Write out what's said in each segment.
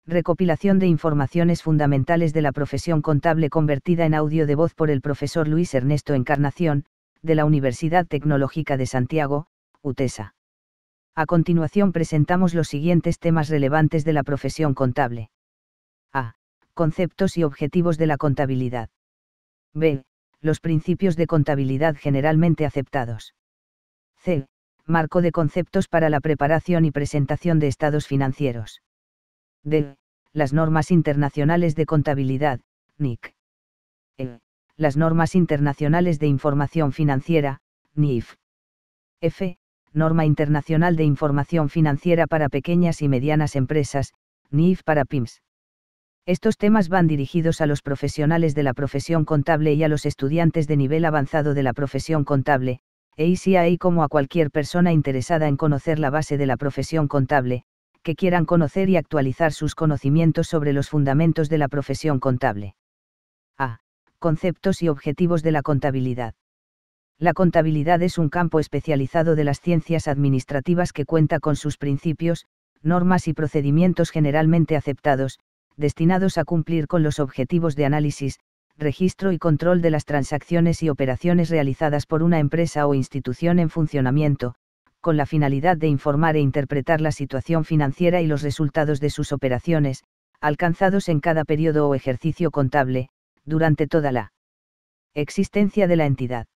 Recopilación de informaciones fundamentales de la profesión contable convertida en audio de voz por el profesor Luis Ernesto Encarnación, de la Universidad Tecnológica de Santiago, UTESA. A continuación presentamos los siguientes temas relevantes de la profesión contable. A. Conceptos y objetivos de la contabilidad. B. Los principios de contabilidad generalmente aceptados. C. Marco de conceptos para la preparación y presentación de estados financieros. D. Las normas internacionales de contabilidad, NIC. E. Las normas internacionales de información financiera, NIF. F. Norma Internacional de Información Financiera para Pequeñas y Medianas Empresas, NIF para PYMEs. Estos temas van dirigidos a los profesionales de la profesión contable y a los estudiantes de nivel avanzado de la profesión contable, así como a cualquier persona interesada en conocer la base de la profesión contable, que quieran conocer y actualizar sus conocimientos sobre los fundamentos de la profesión contable. A. Conceptos y objetivos de la contabilidad. La contabilidad es un campo especializado de las ciencias administrativas que cuenta con sus principios, normas y procedimientos generalmente aceptados, destinados a cumplir con los objetivos de análisis, registro y control de las transacciones y operaciones realizadas por una empresa o institución en funcionamiento, con la finalidad de informar e interpretar la situación financiera y los resultados de sus operaciones, alcanzados en cada periodo o ejercicio contable, durante toda la existencia de la entidad.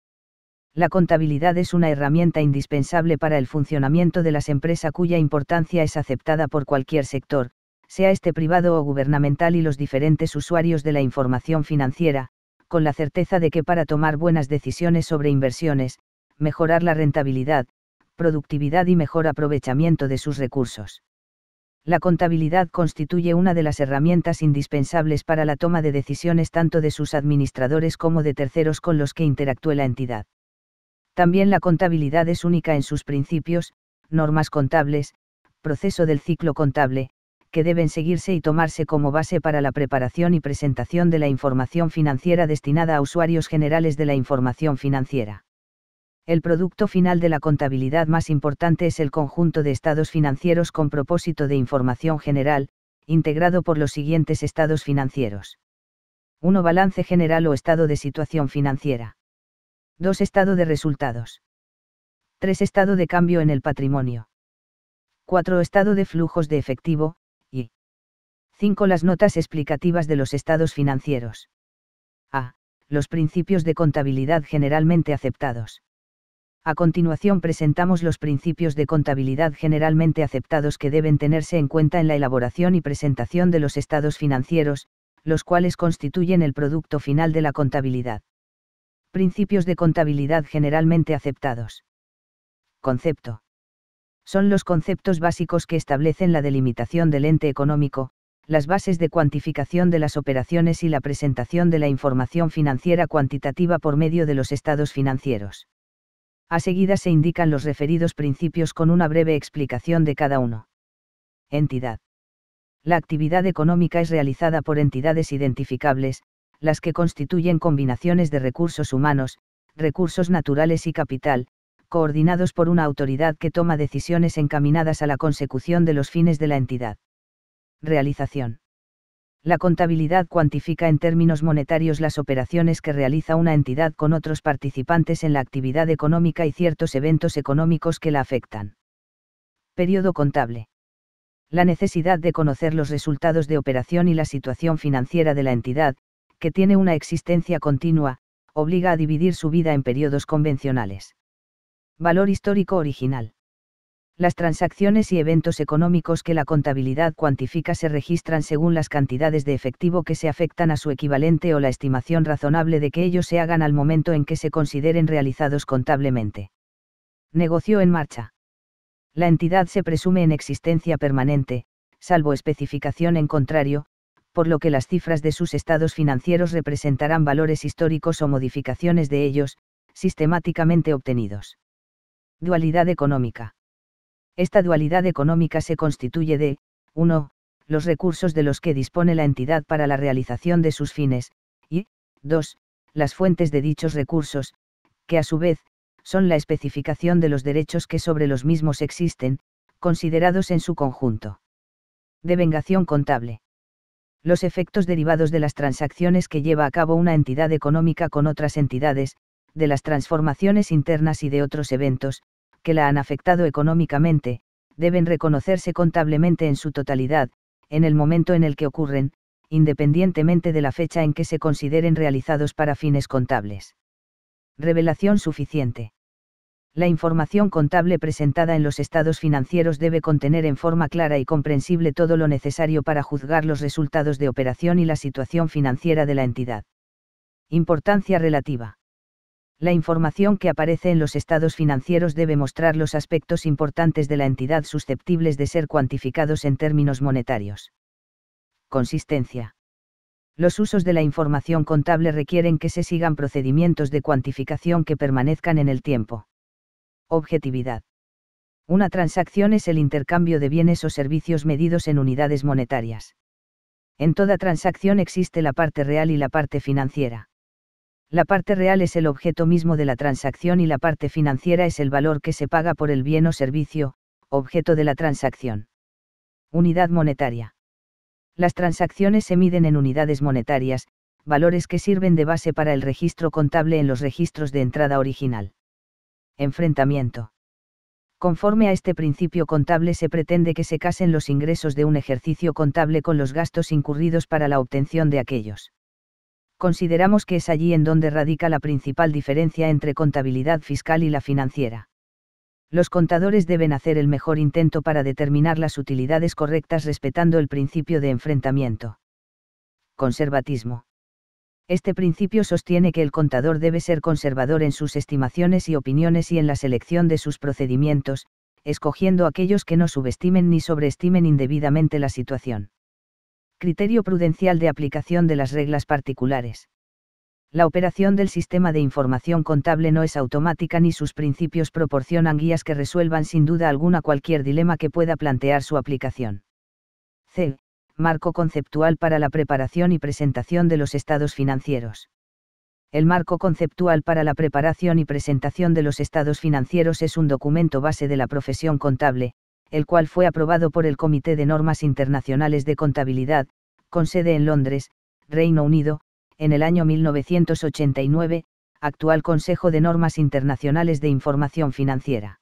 La contabilidad es una herramienta indispensable para el funcionamiento de las empresas cuya importancia es aceptada por cualquier sector, sea este privado o gubernamental, y los diferentes usuarios de la información financiera, con la certeza de que para tomar buenas decisiones sobre inversiones, mejorar la rentabilidad, productividad y mejor aprovechamiento de sus recursos. La contabilidad constituye una de las herramientas indispensables para la toma de decisiones tanto de sus administradores como de terceros con los que interactúe la entidad. También la contabilidad es única en sus principios, normas contables, proceso del ciclo contable, que deben seguirse y tomarse como base para la preparación y presentación de la información financiera destinada a usuarios generales de la información financiera. El producto final de la contabilidad más importante es el conjunto de estados financieros con propósito de información general, integrado por los siguientes estados financieros. 1. Balance general o estado de situación financiera. 2. Estado de resultados. 3. Estado de cambio en el patrimonio. 4. Estado de flujos de efectivo, y 5. Las notas explicativas de los estados financieros. A. Los principios de contabilidad generalmente aceptados. A continuación presentamos los principios de contabilidad generalmente aceptados que deben tenerse en cuenta en la elaboración y presentación de los estados financieros, los cuales constituyen el producto final de la contabilidad. Principios de contabilidad generalmente aceptados. Concepto. Son los conceptos básicos que establecen la delimitación del ente económico, las bases de cuantificación de las operaciones y la presentación de la información financiera cuantitativa por medio de los estados financieros. A seguida se indican los referidos principios con una breve explicación de cada uno. Entidad. La actividad económica es realizada por entidades identificables, las que constituyen combinaciones de recursos humanos, recursos naturales y capital, coordinados por una autoridad que toma decisiones encaminadas a la consecución de los fines de la entidad. Realización. La contabilidad cuantifica en términos monetarios las operaciones que realiza una entidad con otros participantes en la actividad económica y ciertos eventos económicos que la afectan. Periodo contable. La necesidad de conocer los resultados de operación y la situación financiera de la entidad, que tiene una existencia continua, obliga a dividir su vida en periodos convencionales. Valor histórico original. Las transacciones y eventos económicos que la contabilidad cuantifica se registran según las cantidades de efectivo que se afectan a su equivalente o la estimación razonable de que ellos se hagan al momento en que se consideren realizados contablemente. Negocio en marcha. La entidad se presume en existencia permanente, salvo especificación en contrario, por lo que las cifras de sus estados financieros representarán valores históricos o modificaciones de ellos, sistemáticamente obtenidos. Dualidad económica. Esta dualidad económica se constituye de, 1. Los recursos de los que dispone la entidad para la realización de sus fines, y, 2. Las fuentes de dichos recursos, que a su vez, son la especificación de los derechos que sobre los mismos existen, considerados en su conjunto. Devengación contable. Los efectos derivados de las transacciones que lleva a cabo una entidad económica con otras entidades, de las transformaciones internas y de otros eventos, que la han afectado económicamente, deben reconocerse contablemente en su totalidad, en el momento en el que ocurren, independientemente de la fecha en que se consideren realizados para fines contables. Revelación suficiente. La información contable presentada en los estados financieros debe contener en forma clara y comprensible todo lo necesario para juzgar los resultados de operación y la situación financiera de la entidad. Importancia relativa. La información que aparece en los estados financieros debe mostrar los aspectos importantes de la entidad susceptibles de ser cuantificados en términos monetarios. Consistencia. Los usos de la información contable requieren que se sigan procedimientos de cuantificación que permanezcan en el tiempo. Objetividad. Una transacción es el intercambio de bienes o servicios medidos en unidades monetarias. En toda transacción existe la parte real y la parte financiera. La parte real es el objeto mismo de la transacción y la parte financiera es el valor que se paga por el bien o servicio, objeto de la transacción. Unidad monetaria. Las transacciones se miden en unidades monetarias, valores que sirven de base para el registro contable en los registros de entrada original. Enfrentamiento. Conforme a este principio contable se pretende que se casen los ingresos de un ejercicio contable con los gastos incurridos para la obtención de aquellos. Consideramos que es allí en donde radica la principal diferencia entre contabilidad fiscal y la financiera. Los contadores deben hacer el mejor intento para determinar las utilidades correctas respetando el principio de enfrentamiento. Conservatismo. Este principio sostiene que el contador debe ser conservador en sus estimaciones y opiniones y en la selección de sus procedimientos, escogiendo aquellos que no subestimen ni sobreestimen indebidamente la situación. Criterio prudencial de aplicación de las reglas particulares. La operación del sistema de información contable no es automática ni sus principios proporcionan guías que resuelvan sin duda alguna cualquier dilema que pueda plantear su aplicación. C. Marco conceptual para la preparación y presentación de los estados financieros. El marco conceptual para la preparación y presentación de los estados financieros es un documento base de la profesión contable, el cual fue aprobado por el Comité de Normas Internacionales de Contabilidad, con sede en Londres, Reino Unido, en el año 1989, actual Consejo de Normas Internacionales de Información Financiera.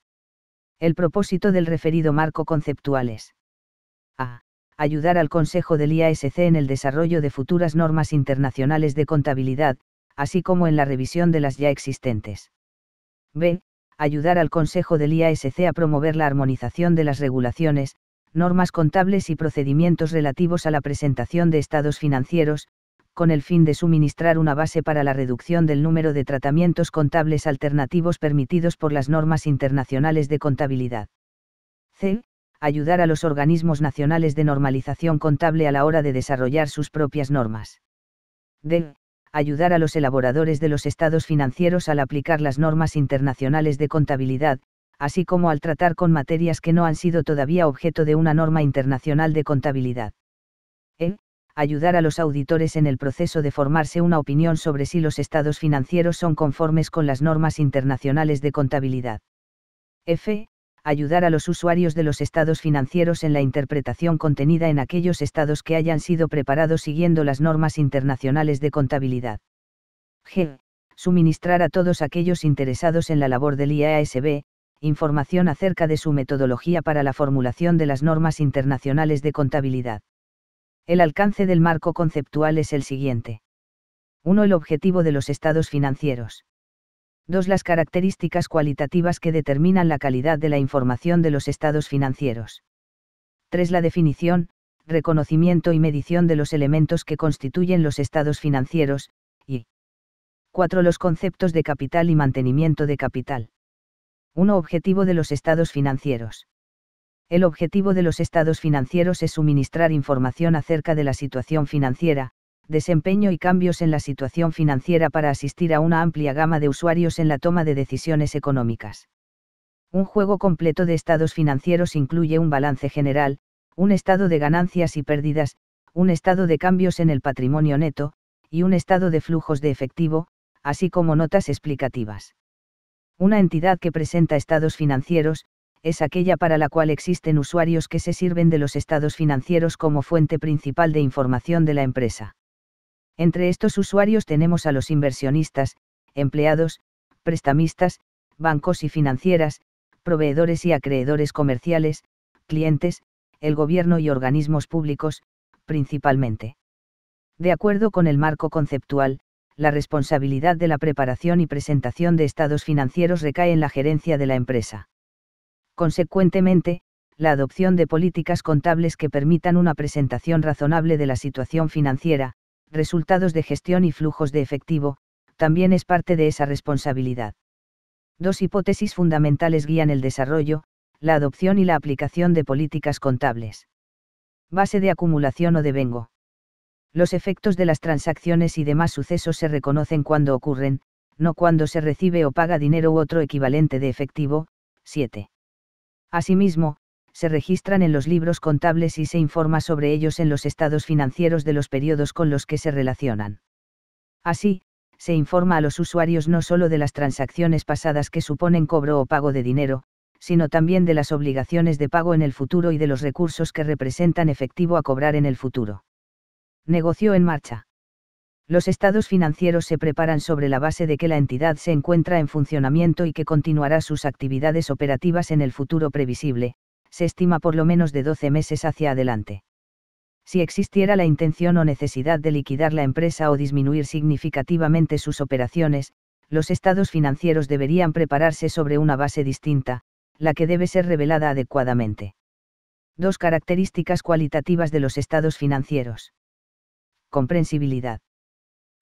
El propósito del referido marco conceptual es a. Ayudar al Consejo del IASC en el desarrollo de futuras normas internacionales de contabilidad, así como en la revisión de las ya existentes. B. Ayudar al Consejo del IASC a promover la armonización de las regulaciones, normas contables y procedimientos relativos a la presentación de estados financieros, con el fin de suministrar una base para la reducción del número de tratamientos contables alternativos permitidos por las normas internacionales de contabilidad. C. Ayudar a los organismos nacionales de normalización contable a la hora de desarrollar sus propias normas. D. Ayudar a los elaboradores de los estados financieros al aplicar las normas internacionales de contabilidad, así como al tratar con materias que no han sido todavía objeto de una norma internacional de contabilidad. E. Ayudar a los auditores en el proceso de formarse una opinión sobre si los estados financieros son conformes con las normas internacionales de contabilidad. F. Ayudar a los usuarios de los estados financieros en la interpretación contenida en aquellos estados que hayan sido preparados siguiendo las normas internacionales de contabilidad. G. Suministrar a todos aquellos interesados en la labor del IASB, información acerca de su metodología para la formulación de las normas internacionales de contabilidad. El alcance del marco conceptual es el siguiente. 1. El objetivo de los estados financieros. 2. Las características cualitativas que determinan la calidad de la información de los estados financieros. 3. La definición, reconocimiento y medición de los elementos que constituyen los estados financieros, y 4. Los conceptos de capital y mantenimiento de capital. 1. Objetivo de los estados financieros. El objetivo de los estados financieros es suministrar información acerca de la situación financiera, desempeño y cambios en la situación financiera para asistir a una amplia gama de usuarios en la toma de decisiones económicas. Un juego completo de estados financieros incluye un balance general, un estado de ganancias y pérdidas, un estado de cambios en el patrimonio neto, y un estado de flujos de efectivo, así como notas explicativas. Una entidad que presenta estados financieros, es aquella para la cual existen usuarios que se sirven de los estados financieros como fuente principal de información de la empresa. Entre estos usuarios tenemos a los inversionistas, empleados, prestamistas, bancos y financieras, proveedores y acreedores comerciales, clientes, el gobierno y organismos públicos, principalmente. De acuerdo con el marco conceptual, la responsabilidad de la preparación y presentación de estados financieros recae en la gerencia de la empresa. Consecuentemente, la adopción de políticas contables que permitan una presentación razonable de la situación financiera, resultados de gestión y flujos de efectivo, también es parte de esa responsabilidad. Dos hipótesis fundamentales guían el desarrollo, la adopción y la aplicación de políticas contables. Base de acumulación o devengo. Los efectos de las transacciones y demás sucesos se reconocen cuando ocurren, no cuando se recibe o paga dinero u otro equivalente de efectivo. 7. Asimismo, se registran en los libros contables y se informa sobre ellos en los estados financieros de los periodos con los que se relacionan. Así, se informa a los usuarios no solo de las transacciones pasadas que suponen cobro o pago de dinero, sino también de las obligaciones de pago en el futuro y de los recursos que representan efectivo a cobrar en el futuro. Negocio en marcha. Los estados financieros se preparan sobre la base de que la entidad se encuentra en funcionamiento y que continuará sus actividades operativas en el futuro previsible, se estima por lo menos de 12 meses hacia adelante. Si existiera la intención o necesidad de liquidar la empresa o disminuir significativamente sus operaciones, los estados financieros deberían prepararse sobre una base distinta, la que debe ser revelada adecuadamente. Dos características cualitativas de los estados financieros. Comprensibilidad.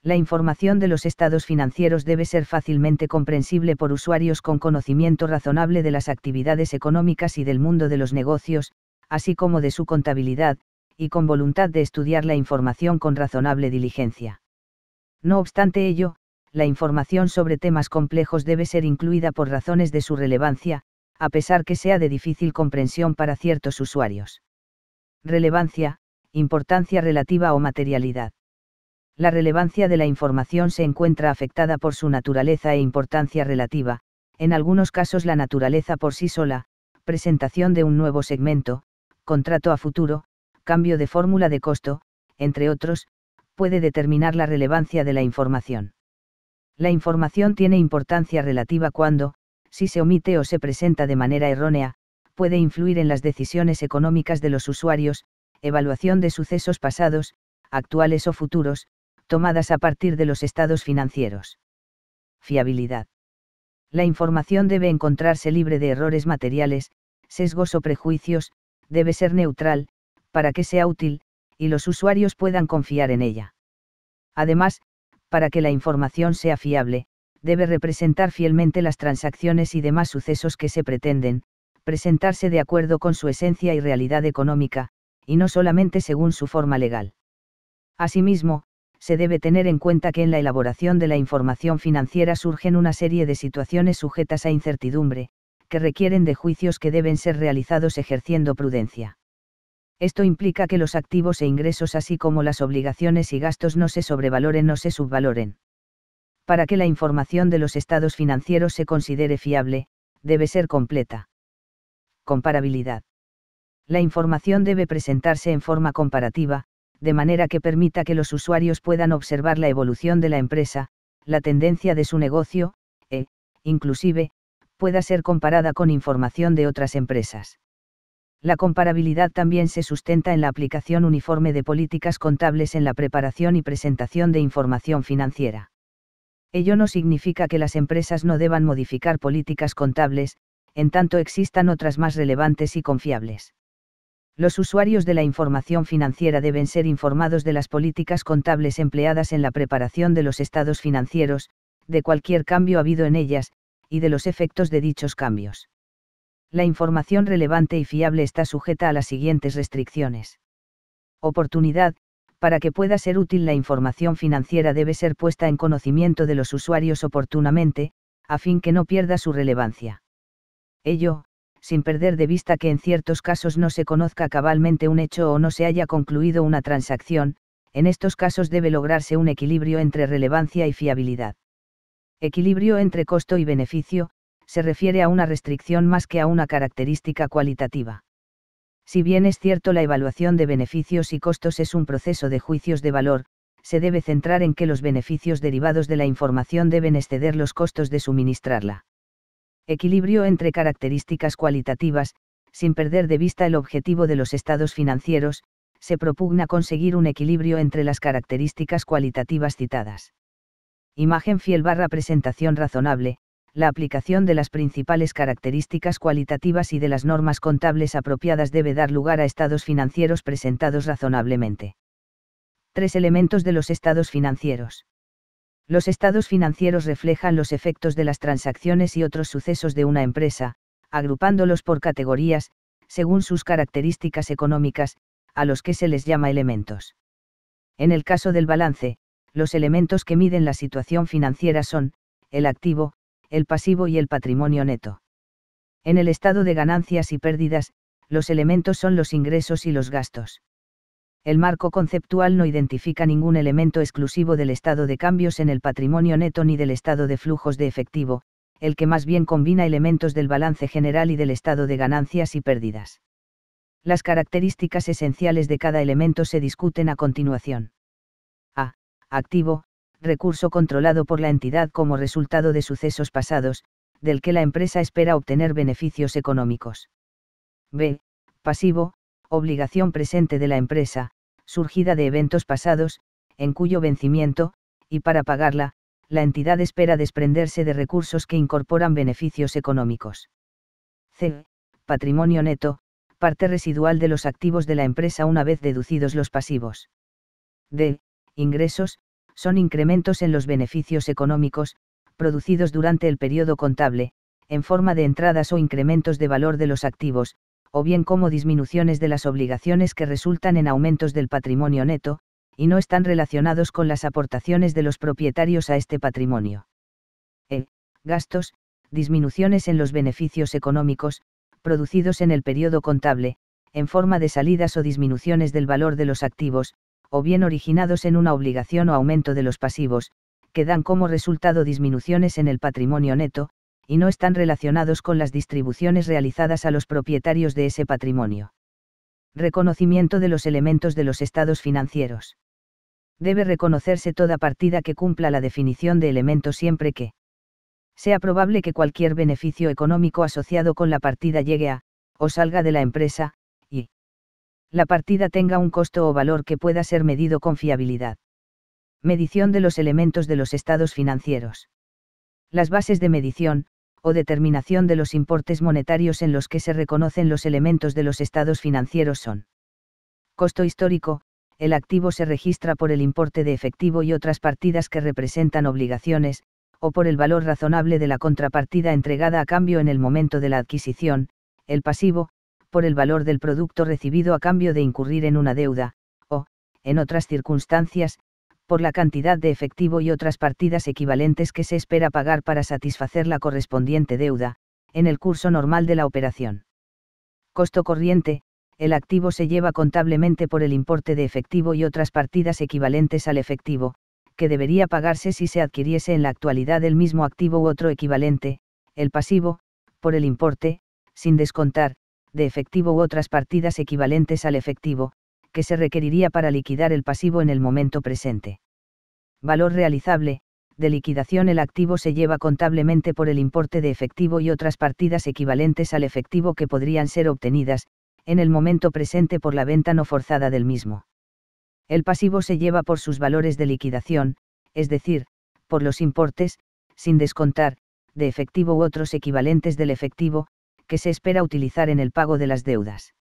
La información de los estados financieros debe ser fácilmente comprensible por usuarios con conocimiento razonable de las actividades económicas y del mundo de los negocios, así como de su contabilidad, y con voluntad de estudiar la información con razonable diligencia. No obstante ello, la información sobre temas complejos debe ser incluida por razones de su relevancia, a pesar que sea de difícil comprensión para ciertos usuarios. Relevancia, importancia relativa o materialidad. La relevancia de la información se encuentra afectada por su naturaleza e importancia relativa, en algunos casos la naturaleza por sí sola, presentación de un nuevo segmento, contrato a futuro, cambio de fórmula de costo, entre otros, puede determinar la relevancia de la información. La información tiene importancia relativa cuando, si se omite o se presenta de manera errónea, puede influir en las decisiones económicas de los usuarios, evaluación de sucesos pasados, actuales o futuros, tomadas a partir de los estados financieros. Fiabilidad. La información debe encontrarse libre de errores materiales, sesgos o prejuicios, debe ser neutral, para que sea útil, y los usuarios puedan confiar en ella. Además, para que la información sea fiable, debe representar fielmente las transacciones y demás sucesos que se pretenden, presentarse de acuerdo con su esencia y realidad económica, y no solamente según su forma legal. Asimismo, se debe tener en cuenta que en la elaboración de la información financiera surgen una serie de situaciones sujetas a incertidumbre, que requieren de juicios que deben ser realizados ejerciendo prudencia. Esto implica que los activos e ingresos así como las obligaciones y gastos no se sobrevaloren o se subvaloren. Para que la información de los estados financieros se considere fiable, debe ser completa. Comparabilidad. La información debe presentarse en forma comparativa, de manera que permita que los usuarios puedan observar la evolución de la empresa, la tendencia de su negocio, inclusive, pueda ser comparada con información de otras empresas. La comparabilidad también se sustenta en la aplicación uniforme de políticas contables en la preparación y presentación de información financiera. Ello no significa que las empresas no deban modificar políticas contables, en tanto existan otras más relevantes y confiables. Los usuarios de la información financiera deben ser informados de las políticas contables empleadas en la preparación de los estados financieros, de cualquier cambio habido en ellas, y de los efectos de dichos cambios. La información relevante y fiable está sujeta a las siguientes restricciones. Oportunidad. Para que pueda ser útil la información financiera debe ser puesta en conocimiento de los usuarios oportunamente, a fin que no pierda su relevancia. Ello, sin perder de vista que en ciertos casos no se conozca cabalmente un hecho o no se haya concluido una transacción, en estos casos debe lograrse un equilibrio entre relevancia y fiabilidad. Equilibrio entre costo y beneficio. se refiere a una restricción más que a una característica cualitativa. Si bien es cierto la evaluación de beneficios y costos es un proceso de juicios de valor, se debe centrar en que los beneficios derivados de la información deben exceder los costos de suministrarla. Equilibrio entre características cualitativas. Sin perder de vista el objetivo de los estados financieros, se propugna conseguir un equilibrio entre las características cualitativas citadas. Imagen fiel / presentación razonable. La aplicación de las principales características cualitativas y de las normas contables apropiadas debe dar lugar a estados financieros presentados razonablemente. 3 elementos de los estados financieros. Los estados financieros reflejan los efectos de las transacciones y otros sucesos de una empresa, agrupándolos por categorías, según sus características económicas, a los que se les llama elementos. En el caso del balance, los elementos que miden la situación financiera son, el activo, el pasivo y el patrimonio neto. En el estado de ganancias y pérdidas, los elementos son los ingresos y los gastos. El marco conceptual no identifica ningún elemento exclusivo del estado de cambios en el patrimonio neto ni del estado de flujos de efectivo, el que más bien combina elementos del balance general y del estado de ganancias y pérdidas. Las características esenciales de cada elemento se discuten a continuación. A. Activo, recurso controlado por la entidad como resultado de sucesos pasados, del que la empresa espera obtener beneficios económicos. B. Pasivo, obligación presente de la empresa, surgida de eventos pasados, en cuyo vencimiento, y para pagarla, la entidad espera desprenderse de recursos que incorporan beneficios económicos. C. Patrimonio neto, parte residual de los activos de la empresa una vez deducidos los pasivos. D. Ingresos, son incrementos en los beneficios económicos, producidos durante el periodo contable, en forma de entradas o incrementos de valor de los activos, o bien como disminuciones de las obligaciones que resultan en aumentos del patrimonio neto, y no están relacionados con las aportaciones de los propietarios a este patrimonio. E. Gastos, disminuciones en los beneficios económicos, producidos en el periodo contable, en forma de salidas o disminuciones del valor de los activos, o bien originados en una obligación o aumento de los pasivos, que dan como resultado disminuciones en el patrimonio neto, y no están relacionados con las distribuciones realizadas a los propietarios de ese patrimonio. Reconocimiento de los elementos de los estados financieros. Debe reconocerse toda partida que cumpla la definición de elemento siempre que sea probable que cualquier beneficio económico asociado con la partida llegue a, o salga de la empresa, y la partida tenga un costo o valor que pueda ser medido con fiabilidad. Medición de los elementos de los estados financieros. Las bases de medición, o determinación de los importes monetarios en los que se reconocen los elementos de los estados financieros son: costo histórico, el activo se registra por el importe de efectivo y otras partidas que representan obligaciones, o por el valor razonable de la contrapartida entregada a cambio en el momento de la adquisición; el pasivo, por el valor del producto recibido a cambio de incurrir en una deuda, o, en otras circunstancias, por la cantidad de efectivo y otras partidas equivalentes que se espera pagar para satisfacer la correspondiente deuda, en el curso normal de la operación. Costo corriente, el activo se lleva contablemente por el importe de efectivo y otras partidas equivalentes al efectivo, que debería pagarse si se adquiriese en la actualidad el mismo activo u otro equivalente; el pasivo, por el importe, sin descontar, de efectivo u otras partidas equivalentes al efectivo, que se requeriría para liquidar el pasivo en el momento presente. Valor realizable, de liquidación el activo se lleva contablemente por el importe de efectivo y otras partidas equivalentes al efectivo que podrían ser obtenidas, en el momento presente por la venta no forzada del mismo. El pasivo se lleva por sus valores de liquidación, es decir, por los importes, sin descontar, de efectivo u otros equivalentes del efectivo, que se espera utilizar en el pago de las deudas.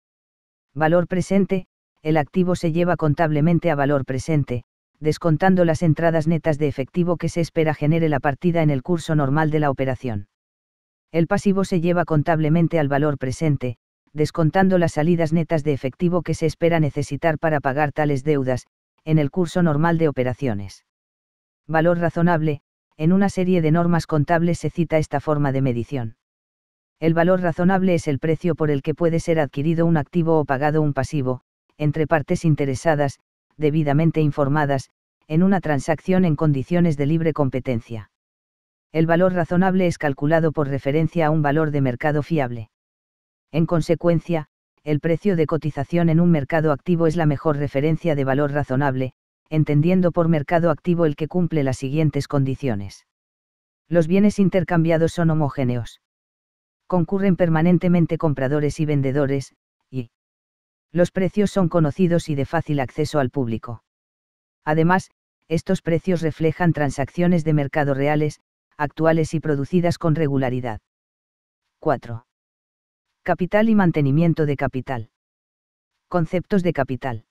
Valor presente, el activo se lleva contablemente a valor presente, descontando las entradas netas de efectivo que se espera genere la partida en el curso normal de la operación. El pasivo se lleva contablemente al valor presente, descontando las salidas netas de efectivo que se espera necesitar para pagar tales deudas, en el curso normal de operaciones. Valor razonable, en una serie de normas contables se cita esta forma de medición. El valor razonable es el precio por el que puede ser adquirido un activo o pagado un pasivo, entre partes interesadas, debidamente informadas, en una transacción en condiciones de libre competencia. El valor razonable es calculado por referencia a un valor de mercado fiable. En consecuencia, el precio de cotización en un mercado activo es la mejor referencia de valor razonable, entendiendo por mercado activo el que cumple las siguientes condiciones. Los bienes intercambiados son homogéneos. Concurren permanentemente compradores y vendedores, y los precios son conocidos y de fácil acceso al público. Además, estos precios reflejan transacciones de mercado reales, actuales y producidas con regularidad. 4. Capital y mantenimiento de capital. Conceptos de capital.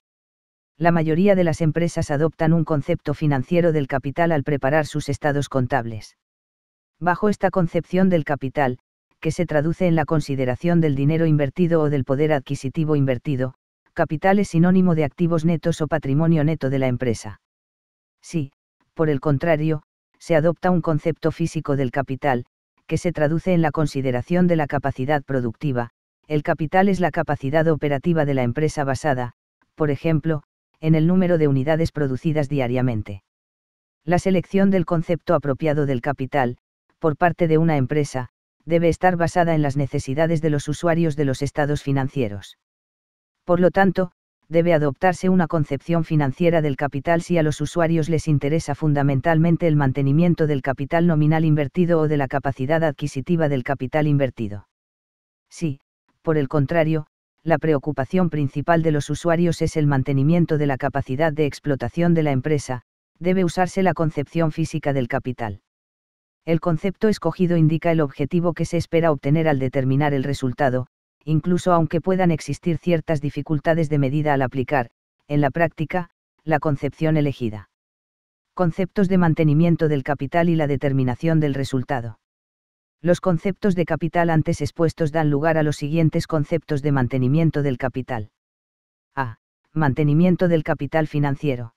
La mayoría de las empresas adoptan un concepto financiero del capital al preparar sus estados contables. Bajo esta concepción del capital, que se traduce en la consideración del dinero invertido o del poder adquisitivo invertido, capital es sinónimo de activos netos o patrimonio neto de la empresa. Si, por el contrario, se adopta un concepto físico del capital, que se traduce en la consideración de la capacidad productiva, el capital es la capacidad operativa de la empresa basada, por ejemplo, en el número de unidades producidas diariamente. La selección del concepto apropiado del capital, por parte de una empresa, debe estar basada en las necesidades de los usuarios de los estados financieros. Por lo tanto, debe adoptarse una concepción financiera del capital si a los usuarios les interesa fundamentalmente el mantenimiento del capital nominal invertido o de la capacidad adquisitiva del capital invertido. Si, por el contrario, la preocupación principal de los usuarios es el mantenimiento de la capacidad de explotación de la empresa, debe usarse la concepción física del capital. El concepto escogido indica el objetivo que se espera obtener al determinar el resultado, incluso aunque puedan existir ciertas dificultades de medida al aplicar, en la práctica, la concepción elegida. Conceptos de mantenimiento del capital y la determinación del resultado. Los conceptos de capital antes expuestos dan lugar a los siguientes conceptos de mantenimiento del capital. A. Mantenimiento del capital financiero.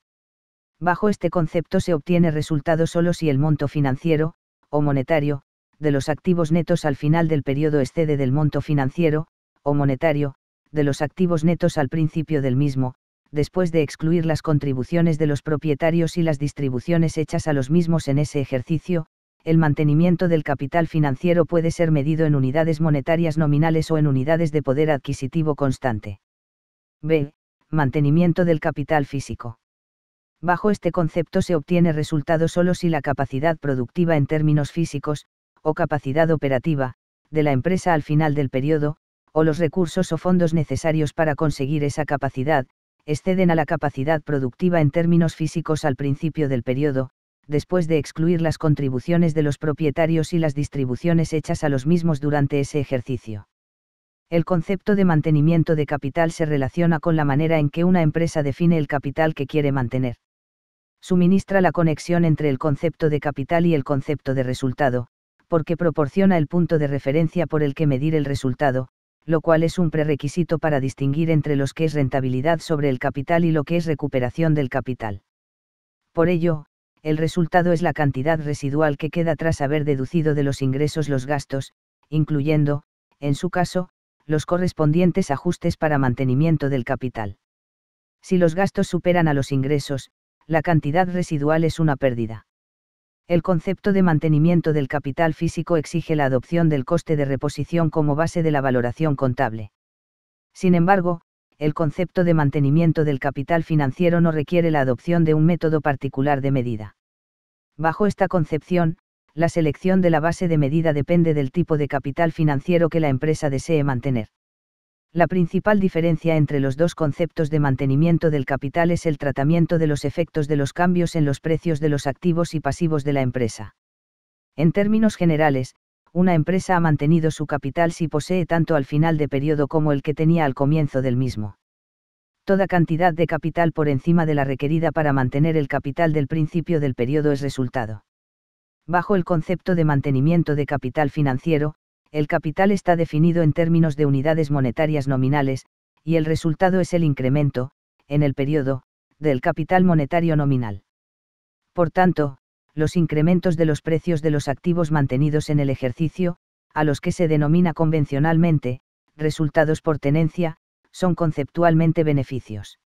Bajo este concepto se obtiene resultado solo si el monto financiero, o monetario, de los activos netos al final del periodo excede del monto financiero, o monetario, de los activos netos al principio del mismo, después de excluir las contribuciones de los propietarios y las distribuciones hechas a los mismos en ese ejercicio. El mantenimiento del capital financiero puede ser medido en unidades monetarias nominales o en unidades de poder adquisitivo constante. B. Mantenimiento del capital físico. Bajo este concepto se obtiene resultado solo si la capacidad productiva en términos físicos, o capacidad operativa, de la empresa al final del periodo, o los recursos o fondos necesarios para conseguir esa capacidad, exceden a la capacidad productiva en términos físicos al principio del periodo, después de excluir las contribuciones de los propietarios y las distribuciones hechas a los mismos durante ese ejercicio. El concepto de mantenimiento de capital se relaciona con la manera en que una empresa define el capital que quiere mantener. Suministra la conexión entre el concepto de capital y el concepto de resultado, porque proporciona el punto de referencia por el que medir el resultado, lo cual es un prerequisito para distinguir entre lo que es rentabilidad sobre el capital y lo que es recuperación del capital. Por ello, el resultado es la cantidad residual que queda tras haber deducido de los ingresos los gastos, incluyendo, en su caso, los correspondientes ajustes para mantenimiento del capital. Si los gastos superan a los ingresos, la cantidad residual es una pérdida. El concepto de mantenimiento del capital físico exige la adopción del coste de reposición como base de la valoración contable. Sin embargo, el concepto de mantenimiento del capital financiero no requiere la adopción de un método particular de medida. Bajo esta concepción, la selección de la base de medida depende del tipo de capital financiero que la empresa desee mantener. La principal diferencia entre los dos conceptos de mantenimiento del capital es el tratamiento de los efectos de los cambios en los precios de los activos y pasivos de la empresa. En términos generales, una empresa ha mantenido su capital si posee tanto al final de periodo como el que tenía al comienzo del mismo. Toda cantidad de capital por encima de la requerida para mantener el capital del principio del periodo es resultado. Bajo el concepto de mantenimiento de capital financiero, el capital está definido en términos de unidades monetarias nominales, y el resultado es el incremento, en el periodo, del capital monetario nominal. Por tanto, los incrementos de los precios de los activos mantenidos en el ejercicio, a los que se denomina convencionalmente, resultados por tenencia, son conceptualmente beneficios.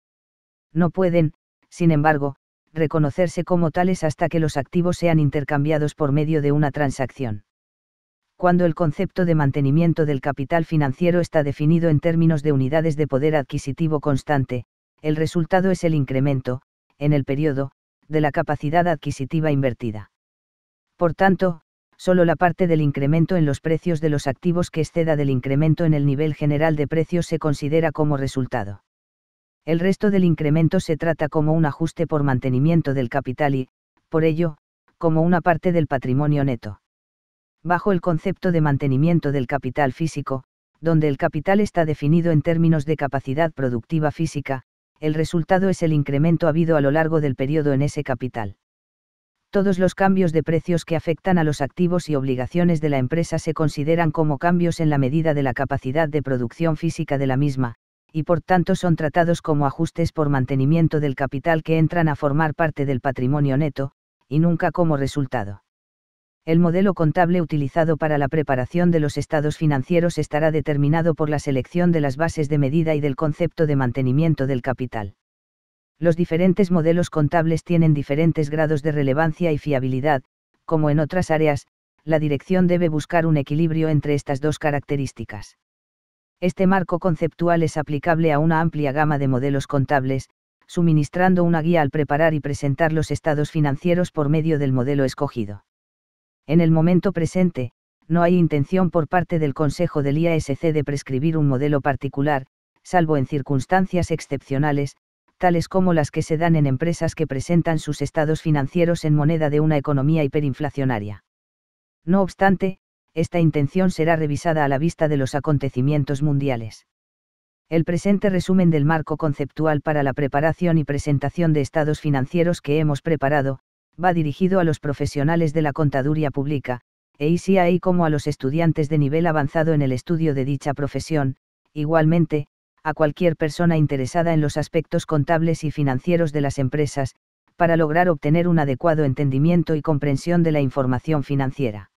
No pueden, sin embargo, reconocerse como tales hasta que los activos sean intercambiados por medio de una transacción. Cuando el concepto de mantenimiento del capital financiero está definido en términos de unidades de poder adquisitivo constante, el resultado es el incremento, en el periodo, de la capacidad adquisitiva invertida. Por tanto, solo la parte del incremento en los precios de los activos que exceda del incremento en el nivel general de precios se considera como resultado. El resto del incremento se trata como un ajuste por mantenimiento del capital y, por ello, como una parte del patrimonio neto. Bajo el concepto de mantenimiento del capital físico, donde el capital está definido en términos de capacidad productiva física, el resultado es el incremento habido a lo largo del periodo en ese capital. Todos los cambios de precios que afectan a los activos y obligaciones de la empresa se consideran como cambios en la medida de la capacidad de producción física de la misma, y por tanto son tratados como ajustes por mantenimiento del capital que entran a formar parte del patrimonio neto, y nunca como resultado. El modelo contable utilizado para la preparación de los estados financieros estará determinado por la selección de las bases de medida y del concepto de mantenimiento del capital. Los diferentes modelos contables tienen diferentes grados de relevancia y fiabilidad, como en otras áreas, la dirección debe buscar un equilibrio entre estas dos características. Este marco conceptual es aplicable a una amplia gama de modelos contables, suministrando una guía al preparar y presentar los estados financieros por medio del modelo escogido. En el momento presente, no hay intención por parte del Consejo del IASC de prescribir un modelo particular, salvo en circunstancias excepcionales, tales como las que se dan en empresas que presentan sus estados financieros en moneda de una economía hiperinflacionaria. No obstante, esta intención será revisada a la vista de los acontecimientos mundiales. El presente resumen del marco conceptual para la preparación y presentación de estados financieros que hemos preparado, va dirigido a los profesionales de la contaduría pública, así como a los estudiantes de nivel avanzado en el estudio de dicha profesión, igualmente, a cualquier persona interesada en los aspectos contables y financieros de las empresas, para lograr obtener un adecuado entendimiento y comprensión de la información financiera.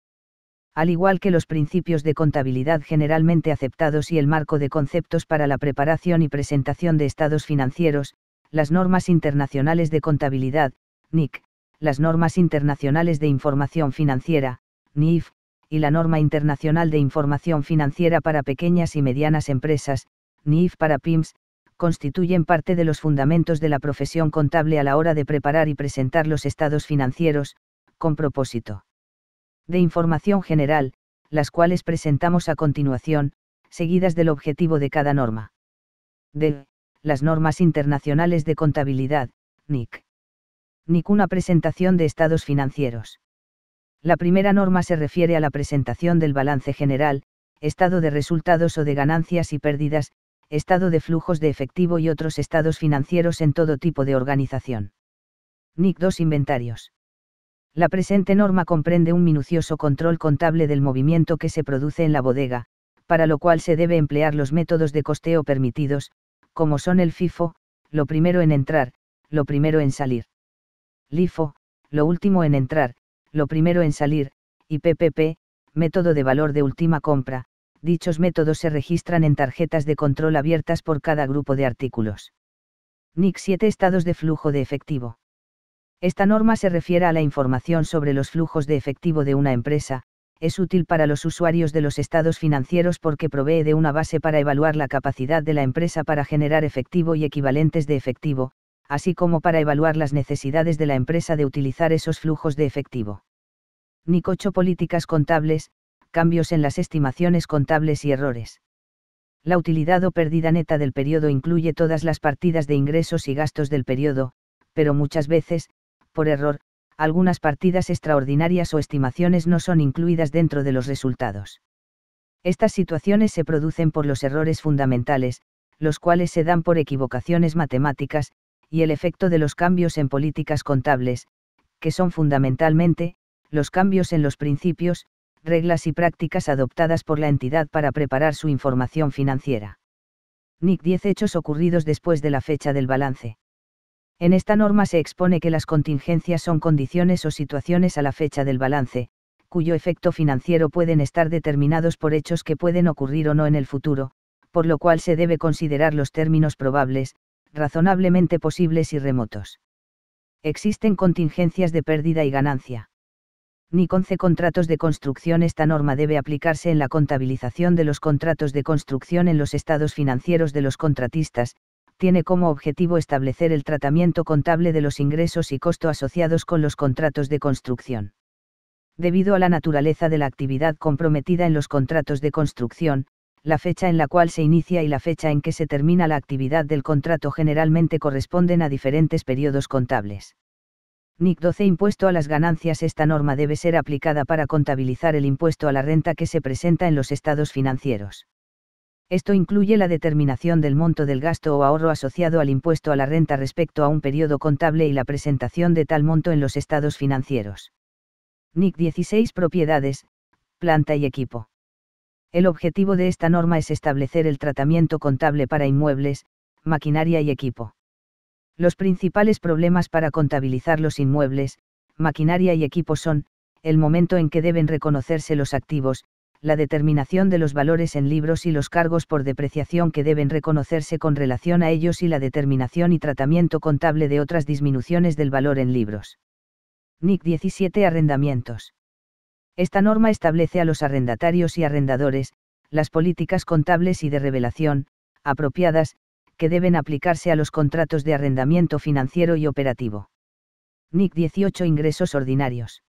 Al igual que los principios de contabilidad generalmente aceptados y el marco de conceptos para la preparación y presentación de estados financieros, las normas internacionales de contabilidad, NIC, las normas internacionales de información financiera, NIF, y la norma internacional de información financiera para pequeñas y medianas empresas, NIF para PYMEs, constituyen parte de los fundamentos de la profesión contable a la hora de preparar y presentar los estados financieros, con propósito de información general, las cuales presentamos a continuación, seguidas del objetivo de cada norma. D. Las normas internacionales de contabilidad, NIC. NIC. Una presentación de estados financieros. La primera norma se refiere a la presentación del balance general, estado de resultados o de ganancias y pérdidas, estado de flujos de efectivo y otros estados financieros en todo tipo de organización. NIC. 2. Inventarios. La presente norma comprende un minucioso control contable del movimiento que se produce en la bodega, para lo cual se debe emplear los métodos de costeo permitidos, como son el FIFO, lo primero en entrar, lo primero en salir. LIFO, lo último en entrar, lo primero en salir, y PPP, método de valor de última compra. Dichos métodos se registran en tarjetas de control abiertas por cada grupo de artículos. NIC. 7. Estados de flujo de efectivo. Esta norma se refiere a la información sobre los flujos de efectivo de una empresa, es útil para los usuarios de los estados financieros porque provee de una base para evaluar la capacidad de la empresa para generar efectivo y equivalentes de efectivo, así como para evaluar las necesidades de la empresa de utilizar esos flujos de efectivo. NIC. 8. Políticas contables, cambios en las estimaciones contables y errores. La utilidad o pérdida neta del periodo incluye todas las partidas de ingresos y gastos del periodo, pero muchas veces, por error, algunas partidas extraordinarias o estimaciones no son incluidas dentro de los resultados. Estas situaciones se producen por los errores fundamentales, los cuales se dan por equivocaciones matemáticas, y el efecto de los cambios en políticas contables, que son fundamentalmente, los cambios en los principios, reglas y prácticas adoptadas por la entidad para preparar su información financiera. NIC. 10. Hechos ocurridos después de la fecha del balance. En esta norma se expone que las contingencias son condiciones o situaciones a la fecha del balance, cuyo efecto financiero pueden estar determinados por hechos que pueden ocurrir o no en el futuro, por lo cual se debe considerar los términos probables, razonablemente posibles y remotos. Existen contingencias de pérdida y ganancia. NIC 11 Contratos de construcción. Esta norma debe aplicarse en la contabilización de los contratos de construcción en los estados financieros de los contratistas. Tiene como objetivo establecer el tratamiento contable de los ingresos y costo asociados con los contratos de construcción. Debido a la naturaleza de la actividad comprometida en los contratos de construcción, la fecha en la cual se inicia y la fecha en que se termina la actividad del contrato generalmente corresponden a diferentes periodos contables. NIC 12 Impuesto a las ganancias. Esta norma debe ser aplicada para contabilizar el impuesto a la renta que se presenta en los estados financieros. Esto incluye la determinación del monto del gasto o ahorro asociado al impuesto a la renta respecto a un periodo contable y la presentación de tal monto en los estados financieros. NIC 16 Propiedades, planta y equipo. El objetivo de esta norma es establecer el tratamiento contable para inmuebles, maquinaria y equipo. Los principales problemas para contabilizar los inmuebles, maquinaria y equipo son, el momento en que deben reconocerse los activos, la determinación de los valores en libros y los cargos por depreciación que deben reconocerse con relación a ellos y la determinación y tratamiento contable de otras disminuciones del valor en libros. NIC 17 Arrendamientos. Esta norma establece a los arrendatarios y arrendadores, las políticas contables y de revelación, apropiadas, que deben aplicarse a los contratos de arrendamiento financiero y operativo. NIC 18 Ingresos ordinarios.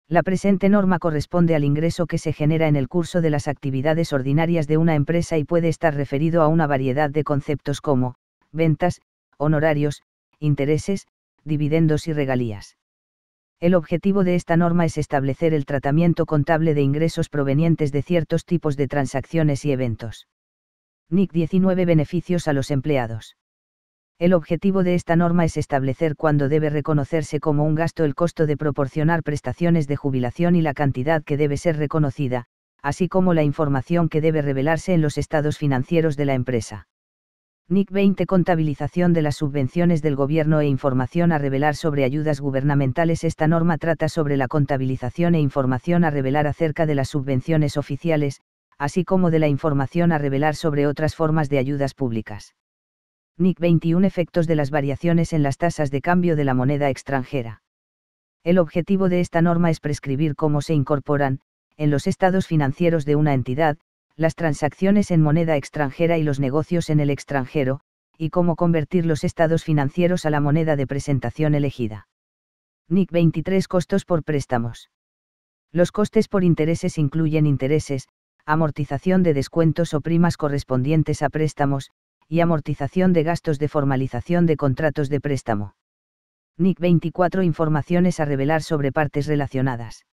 La presente norma corresponde al ingreso que se genera en el curso de las actividades ordinarias de una empresa y puede estar referido a una variedad de conceptos como, ventas, honorarios, intereses, dividendos y regalías. El objetivo de esta norma es establecer el tratamiento contable de ingresos provenientes de ciertos tipos de transacciones y eventos. NIC 19 Beneficios a los empleados. El objetivo de esta norma es establecer cuándo debe reconocerse como un gasto el costo de proporcionar prestaciones de jubilación y la cantidad que debe ser reconocida, así como la información que debe revelarse en los estados financieros de la empresa. NIC 20 Contabilización de las subvenciones del gobierno e información a revelar sobre ayudas gubernamentales. Esta norma trata sobre la contabilización e información a revelar acerca de las subvenciones oficiales, así como de la información a revelar sobre otras formas de ayudas públicas. NIC 21 Efectos de las variaciones en las tasas de cambio de la moneda extranjera. El objetivo de esta norma es prescribir cómo se incorporan, en los estados financieros de una entidad, las transacciones en moneda extranjera y los negocios en el extranjero, y cómo convertir los estados financieros a la moneda de presentación elegida. NIC 23 Costos por préstamos. Los costes por intereses incluyen intereses, amortización de descuentos o primas correspondientes a préstamos, y amortización de gastos de formalización de contratos de préstamo. NIC 24 Informaciones a revelar sobre partes relacionadas.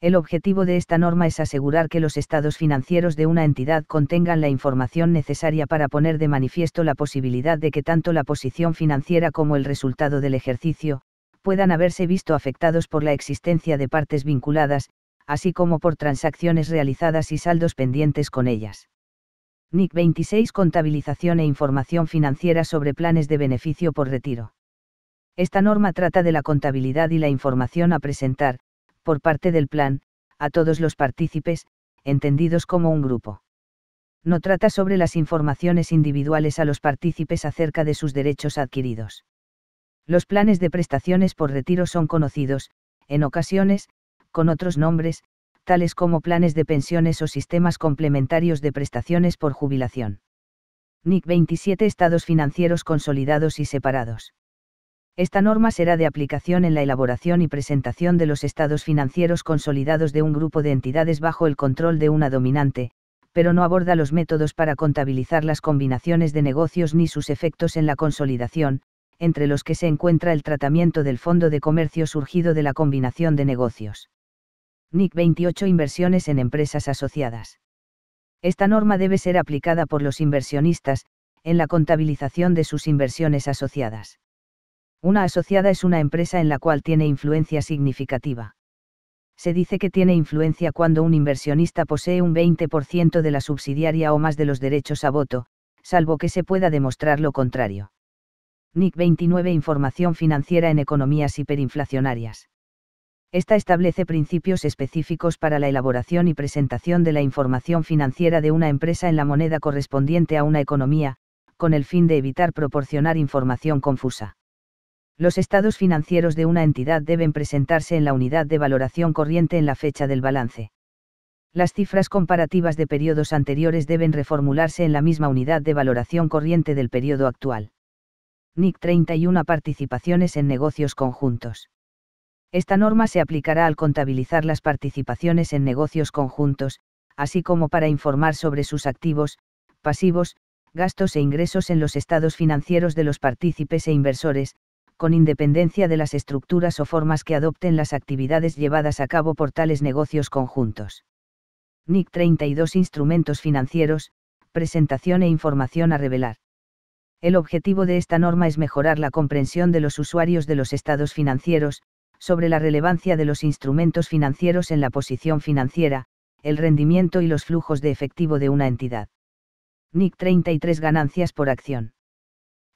El objetivo de esta norma es asegurar que los estados financieros de una entidad contengan la información necesaria para poner de manifiesto la posibilidad de que tanto la posición financiera como el resultado del ejercicio, puedan haberse visto afectados por la existencia de partes vinculadas, así como por transacciones realizadas y saldos pendientes con ellas. NIC 26 Contabilización e información financiera sobre planes de beneficio por retiro. Esta norma trata de la contabilidad y la información a presentar, por parte del plan, a todos los partícipes, entendidos como un grupo. No trata sobre las informaciones individuales a los partícipes acerca de sus derechos adquiridos. Los planes de prestaciones por retiro son conocidos, en ocasiones, con otros nombres, tales como planes de pensiones o sistemas complementarios de prestaciones por jubilación. NIC 27 Estados financieros consolidados y separados. Esta norma será de aplicación en la elaboración y presentación de los estados financieros consolidados de un grupo de entidades bajo el control de una dominante, pero no aborda los métodos para contabilizar las combinaciones de negocios ni sus efectos en la consolidación, entre los que se encuentra el tratamiento del fondo de comercio surgido de la combinación de negocios. NIC 28 Inversiones en empresas asociadas. Esta norma debe ser aplicada por los inversionistas, en la contabilización de sus inversiones asociadas. Una asociada es una empresa en la cual tiene influencia significativa. Se dice que tiene influencia cuando un inversionista posee un 20% de la subsidiaria o más de los derechos a voto, salvo que se pueda demostrar lo contrario. NIC 29 Información financiera en economías hiperinflacionarias. Esta establece principios específicos para la elaboración y presentación de la información financiera de una empresa en la moneda correspondiente a una economía, con el fin de evitar proporcionar información confusa. Los estados financieros de una entidad deben presentarse en la unidad de valoración corriente en la fecha del balance. Las cifras comparativas de periodos anteriores deben reformularse en la misma unidad de valoración corriente del periodo actual. NIC 31 Participaciones en negocios conjuntos. Esta norma se aplicará al contabilizar las participaciones en negocios conjuntos, así como para informar sobre sus activos, pasivos, gastos e ingresos en los estados financieros de los partícipes e inversores, con independencia de las estructuras o formas que adopten las actividades llevadas a cabo por tales negocios conjuntos. NIC 32 Instrumentos financieros, presentación e información a revelar. El objetivo de esta norma es mejorar la comprensión de los usuarios de los estados financieros, sobre la relevancia de los instrumentos financieros en la posición financiera, el rendimiento y los flujos de efectivo de una entidad. NIC 33 Ganancias por acción.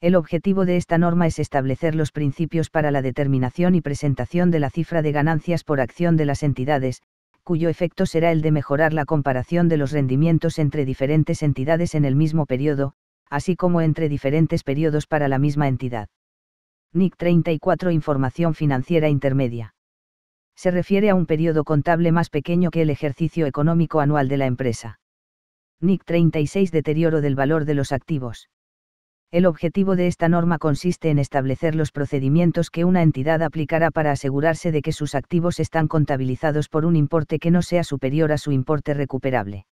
El objetivo de esta norma es establecer los principios para la determinación y presentación de la cifra de ganancias por acción de las entidades, cuyo efecto será el de mejorar la comparación de los rendimientos entre diferentes entidades en el mismo periodo, así como entre diferentes periodos para la misma entidad. NIC 34 Información financiera intermedia. Se refiere a un periodo contable más pequeño que el ejercicio económico anual de la empresa. NIC 36 Deterioro del valor de los activos. El objetivo de esta norma consiste en establecer los procedimientos que una entidad aplicará para asegurarse de que sus activos están contabilizados por un importe que no sea superior a su importe recuperable.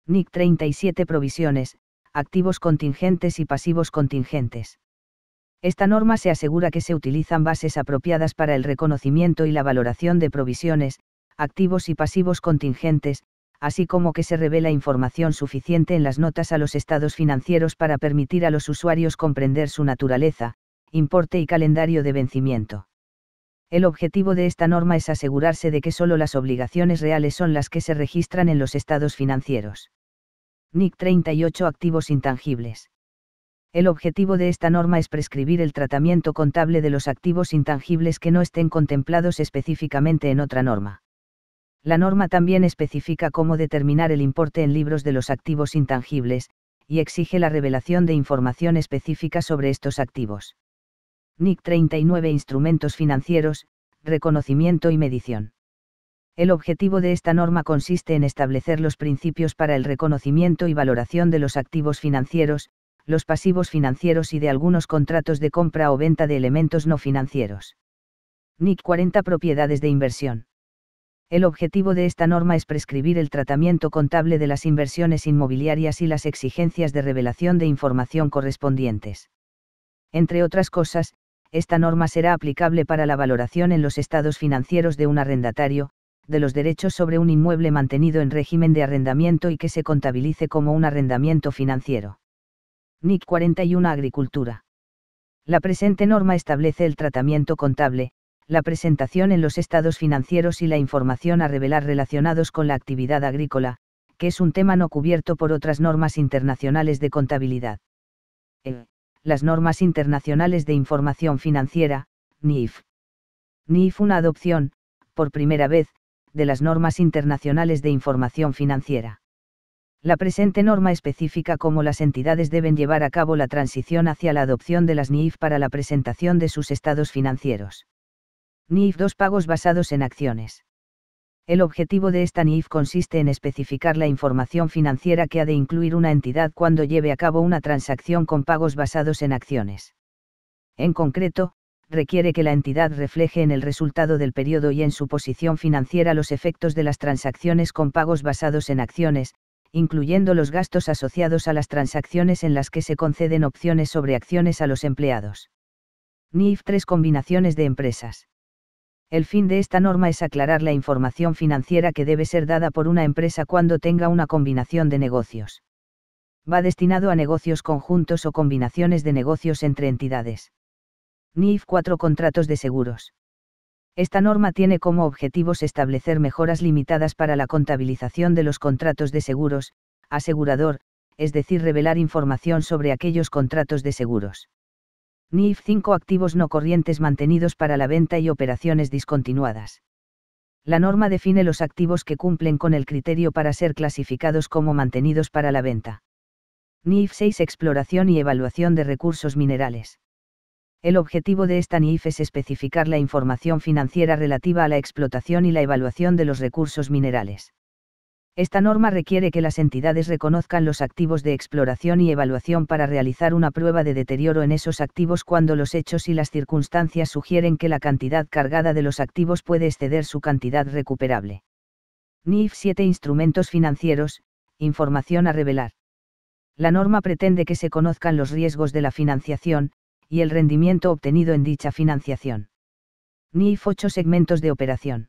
NIC 37 Provisiones, activos contingentes y pasivos contingentes. Esta norma se asegura que se utilizan bases apropiadas para el reconocimiento y la valoración de provisiones, activos y pasivos contingentes, así como que se revela información suficiente en las notas a los estados financieros para permitir a los usuarios comprender su naturaleza, importe y calendario de vencimiento. El objetivo de esta norma es asegurarse de que solo las obligaciones reales son las que se registran en los estados financieros. NIC 38 Activos intangibles. El objetivo de esta norma es prescribir el tratamiento contable de los activos intangibles que no estén contemplados específicamente en otra norma. La norma también especifica cómo determinar el importe en libros de los activos intangibles, y exige la revelación de información específica sobre estos activos. NIC 39 Instrumentos financieros, reconocimiento y medición. El objetivo de esta norma consiste en establecer los principios para el reconocimiento y valoración de los activos financieros, los pasivos financieros y de algunos contratos de compra o venta de elementos no financieros. NIC 40 Propiedades de inversión. El objetivo de esta norma es prescribir el tratamiento contable de las inversiones inmobiliarias y las exigencias de revelación de información correspondientes. Entre otras cosas, esta norma será aplicable para la valoración en los estados financieros de un arrendatario, de los derechos sobre un inmueble mantenido en régimen de arrendamiento y que se contabilice como un arrendamiento financiero. NIC 41 Agricultura. La presente norma establece el tratamiento contable, la presentación en los estados financieros y la información a revelar relacionados con la actividad agrícola, que es un tema no cubierto por otras normas internacionales de contabilidad. Las normas internacionales de información financiera, NIF. NIF una adopción, por primera vez, de las normas internacionales de información financiera. La presente norma especifica cómo las entidades deben llevar a cabo la transición hacia la adopción de las NIF para la presentación de sus estados financieros. NIF 2 Pagos basados en acciones. El objetivo de esta NIF consiste en especificar la información financiera que ha de incluir una entidad cuando lleve a cabo una transacción con pagos basados en acciones. En concreto, requiere que la entidad refleje en el resultado del periodo y en su posición financiera los efectos de las transacciones con pagos basados en acciones, incluyendo los gastos asociados a las transacciones en las que se conceden opciones sobre acciones a los empleados. NIF 3 Combinaciones de empresas. El fin de esta norma es aclarar la información financiera que debe ser dada por una empresa cuando tenga una combinación de negocios. Va destinado a negocios conjuntos o combinaciones de negocios entre entidades. NIF 4 Contratos de seguros. Esta norma tiene como objetivos establecer mejoras limitadas para la contabilización de los contratos de seguros, asegurador, es decir, revelar información sobre aquellos contratos de seguros. NIF 5 Activos no corrientes mantenidos para la venta y operaciones discontinuadas. La norma define los activos que cumplen con el criterio para ser clasificados como mantenidos para la venta. NIF 6 Exploración y evaluación de recursos minerales. El objetivo de esta NIF es especificar la información financiera relativa a la explotación y la evaluación de los recursos minerales. Esta norma requiere que las entidades reconozcan los activos de exploración y evaluación para realizar una prueba de deterioro en esos activos cuando los hechos y las circunstancias sugieren que la cantidad cargada de los activos puede exceder su cantidad recuperable. NIF 7 Instrumentos financieros, información a revelar. La norma pretende que se conozcan los riesgos de la financiación, y el rendimiento obtenido en dicha financiación. NIF 8 Segmentos de operación.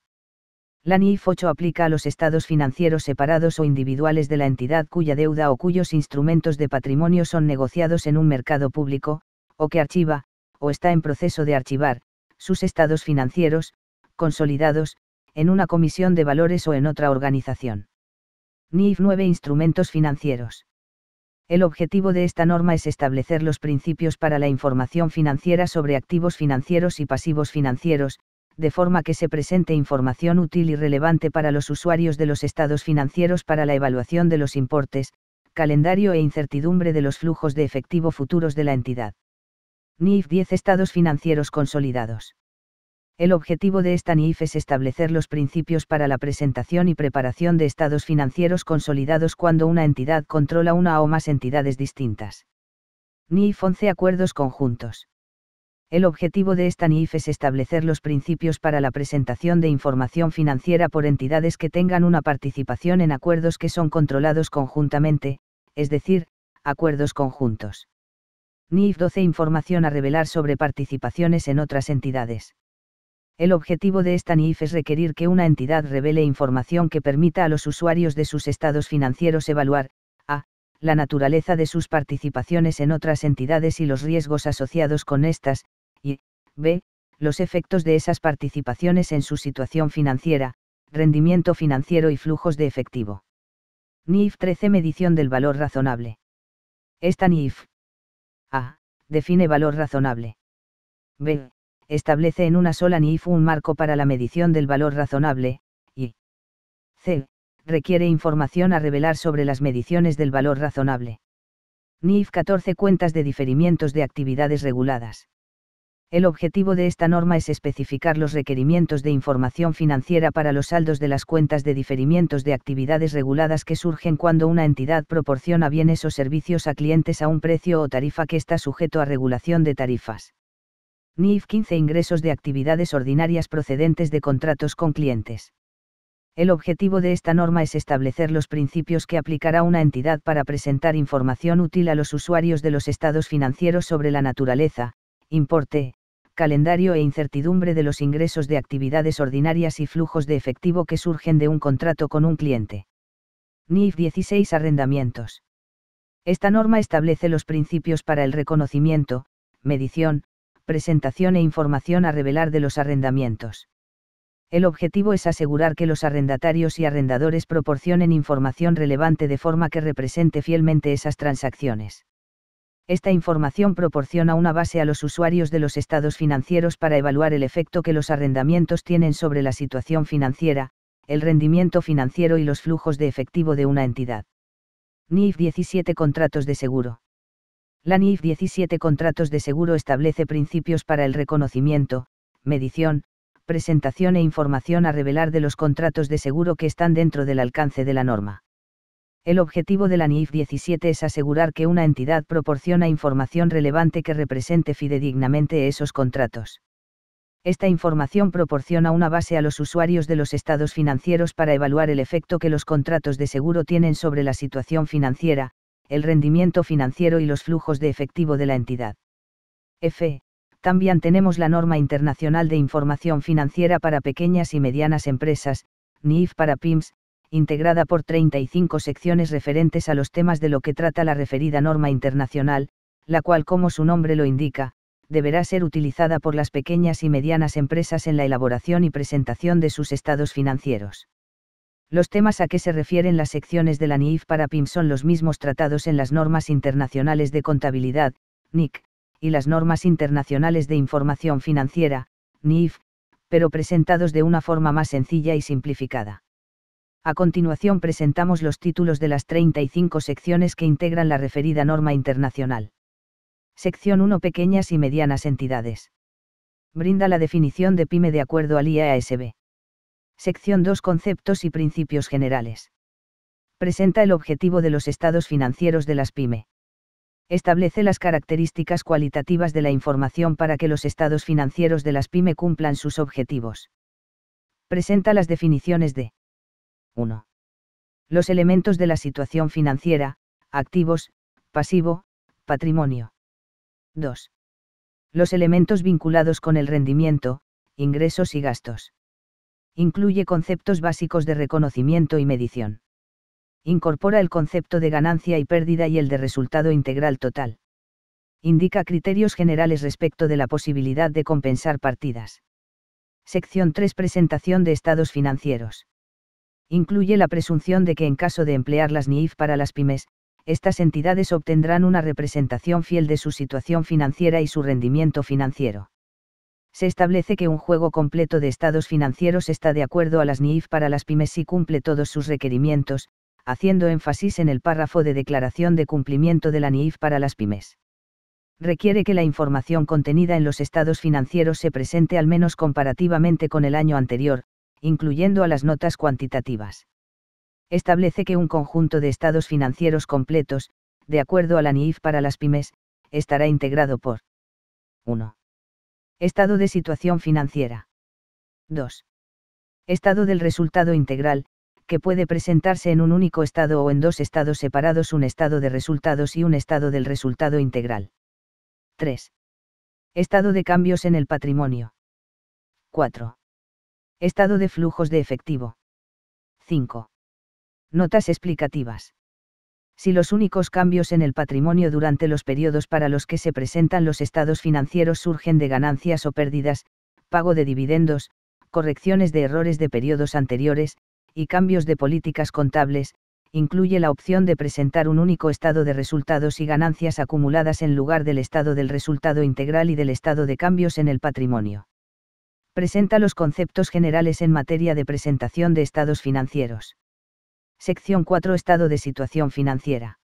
La NIF 8 aplica a los estados financieros separados o individuales de la entidad cuya deuda o cuyos instrumentos de patrimonio son negociados en un mercado público, o que archiva, o está en proceso de archivar, sus estados financieros, consolidados, en una comisión de valores o en otra organización. NIF 9 Instrumentos financieros. El objetivo de esta norma es establecer los principios para la información financiera sobre activos financieros y pasivos financieros, de forma que se presente información útil y relevante para los usuarios de los estados financieros para la evaluación de los importes, calendario e incertidumbre de los flujos de efectivo futuros de la entidad. NIF 10 Estados financieros consolidados. El objetivo de esta NIF es establecer los principios para la presentación y preparación de estados financieros consolidados cuando una entidad controla una o más entidades distintas. NIF 11 Acuerdos conjuntos. El objetivo de esta NIF es establecer los principios para la presentación de información financiera por entidades que tengan una participación en acuerdos que son controlados conjuntamente, es decir, acuerdos conjuntos. NIF 12 Información a revelar sobre participaciones en otras entidades. El objetivo de esta NIF es requerir que una entidad revele información que permita a los usuarios de sus estados financieros evaluar, a. la naturaleza de sus participaciones en otras entidades y los riesgos asociados con estas, y b. los efectos de esas participaciones en su situación financiera, rendimiento financiero y flujos de efectivo. NIF 13 Medición del valor razonable. Esta NIF a. define valor razonable. b. establece en una sola NIF un marco para la medición del valor razonable, y c. requiere información a revelar sobre las mediciones del valor razonable. NIF 14 Cuentas de diferimientos de actividades reguladas. El objetivo de esta norma es especificar los requerimientos de información financiera para los saldos de las cuentas de diferimientos de actividades reguladas que surgen cuando una entidad proporciona bienes o servicios a clientes a un precio o tarifa que está sujeto a regulación de tarifas. NIF 15 Ingresos de actividades ordinarias procedentes de contratos con clientes. El objetivo de esta norma es establecer los principios que aplicará una entidad para presentar información útil a los usuarios de los estados financieros sobre la naturaleza, importe, calendario e incertidumbre de los ingresos de actividades ordinarias y flujos de efectivo que surgen de un contrato con un cliente. NIF 16 Arrendamientos. Esta norma establece los principios para el reconocimiento, medición, presentación e información a revelar de los arrendamientos. El objetivo es asegurar que los arrendatarios y arrendadores proporcionen información relevante de forma que represente fielmente esas transacciones. Esta información proporciona una base a los usuarios de los estados financieros para evaluar el efecto que los arrendamientos tienen sobre la situación financiera, el rendimiento financiero y los flujos de efectivo de una entidad. NIF 17 Contratos de seguro. La NIF 17 Contratos de seguro establece principios para el reconocimiento, medición, presentación e información a revelar de los contratos de seguro que están dentro del alcance de la norma. El objetivo de la NIF 17 es asegurar que una entidad proporciona información relevante que represente fidedignamente esos contratos. Esta información proporciona una base a los usuarios de los estados financieros para evaluar el efecto que los contratos de seguro tienen sobre la situación financiera, el rendimiento financiero y los flujos de efectivo de la entidad. F. También tenemos la Norma Internacional de Información Financiera para Pequeñas y Medianas Empresas, NIF para PYMEs, integrada por 35 secciones referentes a los temas de lo que trata la referida norma internacional, la cual, como su nombre lo indica, deberá ser utilizada por las pequeñas y medianas empresas en la elaboración y presentación de sus estados financieros. Los temas a que se refieren las secciones de la NIF para PYMEs son los mismos tratados en las normas internacionales de contabilidad, NIC, y las normas internacionales de información financiera, NIF, pero presentados de una forma más sencilla y simplificada. A continuación presentamos los títulos de las 35 secciones que integran la referida norma internacional. Sección 1. Pequeñas y medianas entidades. Brinda la definición de pyme de acuerdo al IASB. Sección 2. Conceptos y principios generales. Presenta el objetivo de los estados financieros de las pyme. Establece las características cualitativas de la información para que los estados financieros de las pyme cumplan sus objetivos. Presenta las definiciones de 1. Los elementos de la situación financiera: activos, pasivo, patrimonio. 2. Los elementos vinculados con el rendimiento, ingresos y gastos. Incluye conceptos básicos de reconocimiento y medición. Incorpora el concepto de ganancia y pérdida y el de resultado integral total. Indica criterios generales respecto de la posibilidad de compensar partidas. Sección 3. Presentación de estados financieros. Incluye la presunción de que en caso de emplear las NIF para las pymes, estas entidades obtendrán una representación fiel de su situación financiera y su rendimiento financiero. Se establece que un juego completo de estados financieros está de acuerdo a las NIF para las pymes si cumple todos sus requerimientos, haciendo énfasis en el párrafo de declaración de cumplimiento de la NIF para las pymes. Requiere que la información contenida en los estados financieros se presente al menos comparativamente con el año anterior, incluyendo a las notas cuantitativas. Establece que un conjunto de estados financieros completos, de acuerdo a la NIF para las pymes, estará integrado por 1. Estado de situación financiera. 2. Estado del resultado integral, que puede presentarse en un único estado o en dos estados separados: un estado de resultados y un estado del resultado integral. 3. Estado de cambios en el patrimonio. 4. Estado de flujos de efectivo. 5. Notas explicativas. Si los únicos cambios en el patrimonio durante los periodos para los que se presentan los estados financieros surgen de ganancias o pérdidas, pago de dividendos, correcciones de errores de periodos anteriores, y cambios de políticas contables, incluye la opción de presentar un único estado de resultados y ganancias acumuladas en lugar del estado del resultado integral y del estado de cambios en el patrimonio. Presenta los conceptos generales en materia de presentación de estados financieros. Sección 4. Estado de situación financiera.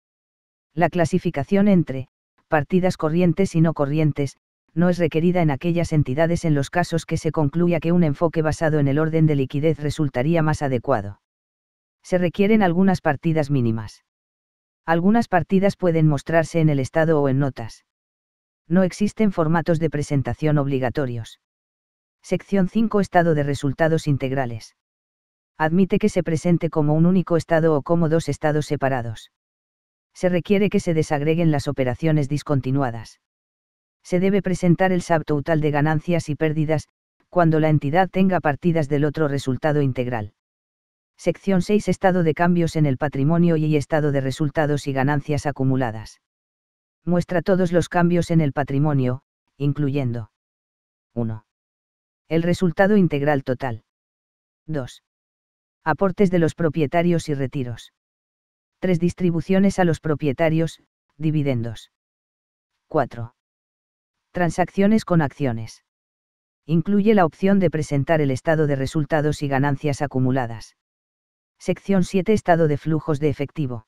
La clasificación entre partidas corrientes y no corrientes no es requerida en aquellas entidades en los casos que se concluya que un enfoque basado en el orden de liquidez resultaría más adecuado. Se requieren algunas partidas mínimas. Algunas partidas pueden mostrarse en el estado o en notas. No existen formatos de presentación obligatorios. Sección 5. Estado de resultados integrales. Admite que se presente como un único estado o como dos estados separados. Se requiere que se desagreguen las operaciones discontinuadas. Se debe presentar el subtotal de ganancias y pérdidas, cuando la entidad tenga partidas del otro resultado integral. Sección 6. Estado de cambios en el patrimonio y estado de resultados y ganancias acumuladas. Muestra todos los cambios en el patrimonio, incluyendo 1. El resultado integral total. 2. Aportes de los propietarios y retiros. 3. Distribuciones a los propietarios, dividendos. 4. Transacciones con acciones. Incluye la opción de presentar el estado de resultados y ganancias acumuladas. Sección 7. Estado de flujos de efectivo.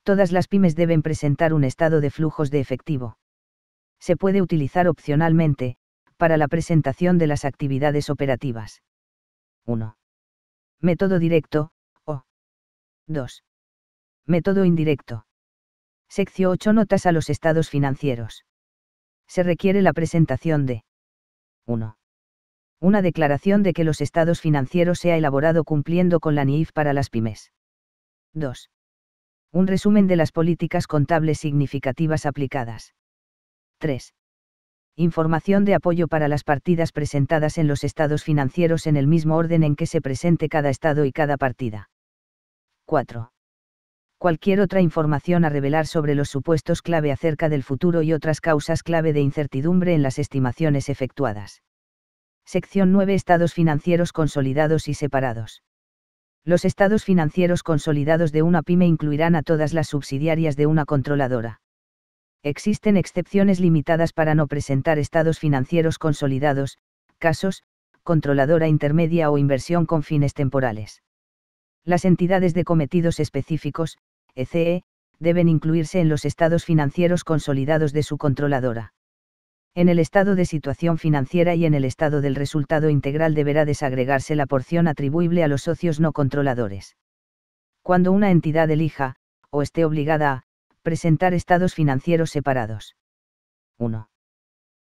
Todas las pymes deben presentar un estado de flujos de efectivo. Se puede utilizar opcionalmente, para la presentación de las actividades operativas. 1. Método directo, o 2. Método indirecto. Sección 8. Notas a los estados financieros. Se requiere la presentación de 1. Una declaración de que los estados financieros se ha elaborado cumpliendo con la NIF para las pymes. 2. Un resumen de las políticas contables significativas aplicadas. 3. Información de apoyo para las partidas presentadas en los estados financieros en el mismo orden en que se presente cada estado y cada partida. 4. Cualquier otra información a revelar sobre los supuestos clave acerca del futuro y otras causas clave de incertidumbre en las estimaciones efectuadas. Sección 9. Estados financieros consolidados y separados. Los estados financieros consolidados de una pyme incluirán a todas las subsidiarias de una controladora. Existen excepciones limitadas para no presentar estados financieros consolidados, casos, controladora intermedia o inversión con fines temporales. Las entidades de cometidos específicos, ECE, deben incluirse en los estados financieros consolidados de su controladora. En el estado de situación financiera y en el estado del resultado integral deberá desagregarse la porción atribuible a los socios no controladores. Cuando una entidad elija, o esté obligada a, presentar estados financieros separados. 1.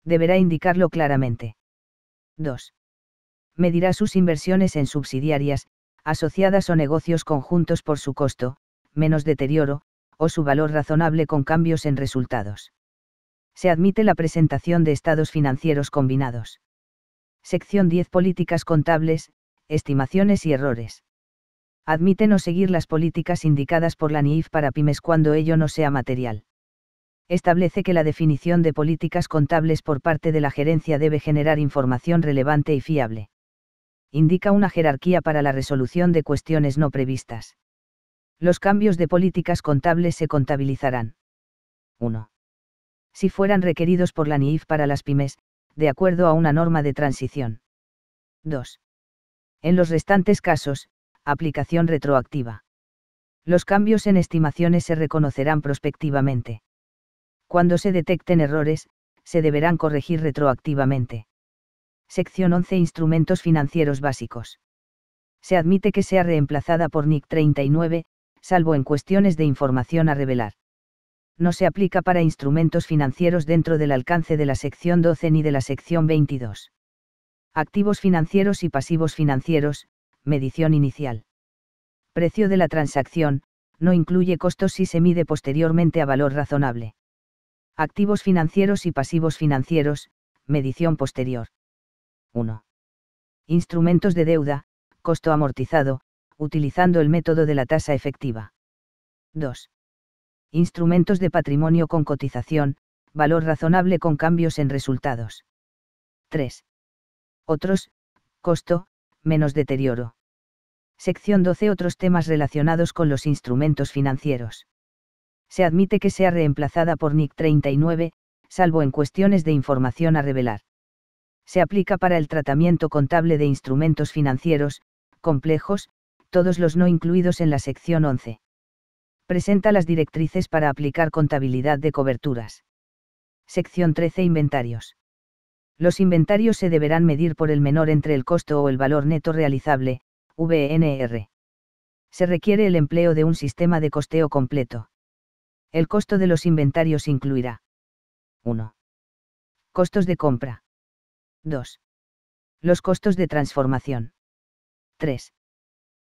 Deberá indicarlo claramente. 2. Medirá sus inversiones en subsidiarias, asociadas o negocios conjuntos por su costo, menos deterioro, o su valor razonable con cambios en resultados. Se admite la presentación de estados financieros combinados. Sección 10. Políticas contables, estimaciones y errores. Admite no seguir las políticas indicadas por la NIF para pymes cuando ello no sea material. Establece que la definición de políticas contables por parte de la gerencia debe generar información relevante y fiable. Indica una jerarquía para la resolución de cuestiones no previstas. Los cambios de políticas contables se contabilizarán. 1. Si fueran requeridos por la NIF para las pymes, de acuerdo a una norma de transición. 2. En los restantes casos, aplicación retroactiva. Los cambios en estimaciones se reconocerán prospectivamente. Cuando se detecten errores, se deberán corregir retroactivamente. Sección 11. Instrumentos financieros básicos. Se admite que sea reemplazada por NIC 39, salvo en cuestiones de información a revelar. No se aplica para instrumentos financieros dentro del alcance de la sección 12 ni de la sección 22. Activos financieros y pasivos financieros, medición inicial. Precio de la transacción, no incluye costos si se mide posteriormente a valor razonable. Activos financieros y pasivos financieros, medición posterior. 1. Instrumentos de deuda, costo amortizado, utilizando el método de la tasa efectiva. 2. Instrumentos de patrimonio con cotización, valor razonable con cambios en resultados. 3. Otros, costo, menos deterioro. Sección 12. Otros temas relacionados con los instrumentos financieros. Se admite que sea reemplazada por NIC 39, salvo en cuestiones de información a revelar. Se aplica para el tratamiento contable de instrumentos financieros, complejos, todos los no incluidos en la sección 11. Presenta las directrices para aplicar contabilidad de coberturas. Sección 13. Inventarios. Los inventarios se deberán medir por el menor entre el costo o el valor neto realizable, VNR. Se requiere el empleo de un sistema de costeo completo. El costo de los inventarios incluirá 1. Costos de compra. 2. Los costos de transformación. 3.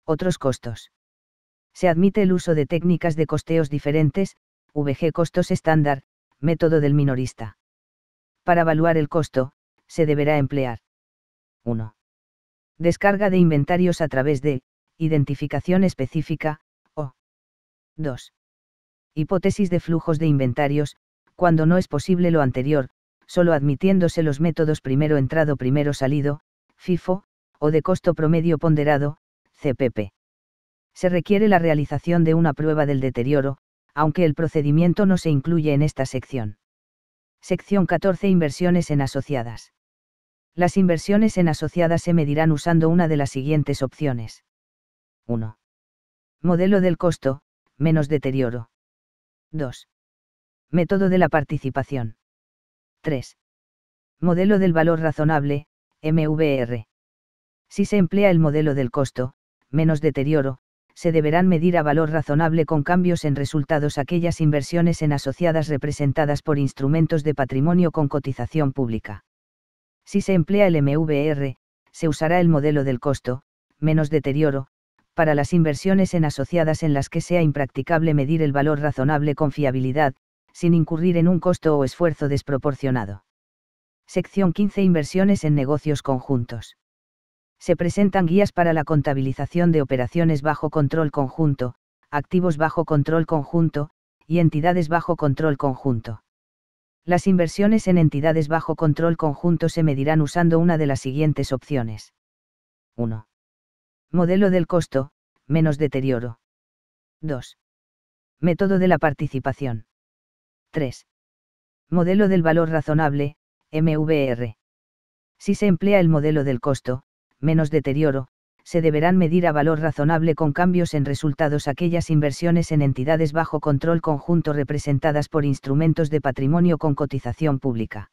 Otros costos. Se admite el uso de técnicas de costeos diferentes, VG costos estándar, método del minorista. Para evaluar el costo, se deberá emplear 1. Descarga de inventarios a través de identificación específica, o 2. Hipótesis de flujos de inventarios, cuando no es posible lo anterior, solo admitiéndose los métodos primero entrado primero salido, FIFO, o de costo promedio ponderado, CPP. Se requiere la realización de una prueba del deterioro, aunque el procedimiento no se incluye en esta sección. Sección 14. Inversiones en asociadas. Las inversiones en asociadas se medirán usando una de las siguientes opciones. 1. Modelo del costo, menos deterioro. 2. Método de la participación. 3. Modelo del valor razonable, MVR. Si se emplea el modelo del costo, menos deterioro, se deberán medir a valor razonable con cambios en resultados aquellas inversiones en asociadas representadas por instrumentos de patrimonio con cotización pública. Si se emplea el MVR, se usará el modelo del costo, menos deterioro, para las inversiones en asociadas en las que sea impracticable medir el valor razonable con fiabilidad, sin incurrir en un costo o esfuerzo desproporcionado. Sección 15. Inversiones en negocios conjuntos. Se presentan guías para la contabilización de operaciones bajo control conjunto, activos bajo control conjunto, y entidades bajo control conjunto. Las inversiones en entidades bajo control conjunto se medirán usando una de las siguientes opciones. 1. Modelo del costo, menos deterioro. 2. Método de la participación. 3. Modelo del valor razonable, MVR. Si se emplea el modelo del costo, menos deterioro, se deberán medir a valor razonable con cambios en resultados aquellas inversiones en entidades bajo control conjunto representadas por instrumentos de patrimonio con cotización pública.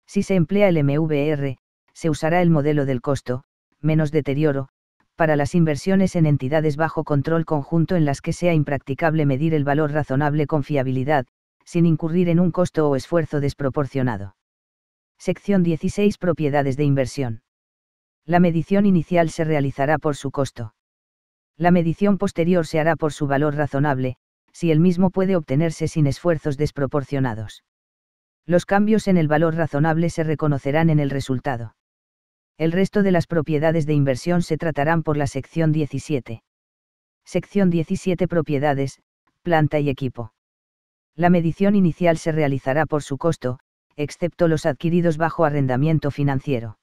Si se emplea el MVR, se usará el modelo del costo, menos deterioro, para las inversiones en entidades bajo control conjunto en las que sea impracticable medir el valor razonable con fiabilidad, sin incurrir en un costo o esfuerzo desproporcionado. Sección 16. Propiedades de inversión. La medición inicial se realizará por su costo. La medición posterior se hará por su valor razonable, si el mismo puede obtenerse sin esfuerzos desproporcionados. Los cambios en el valor razonable se reconocerán en el resultado. El resto de las propiedades de inversión se tratarán por la sección 17. Sección 17. Propiedades, planta y equipo. La medición inicial se realizará por su costo, excepto los adquiridos bajo arrendamiento financiero.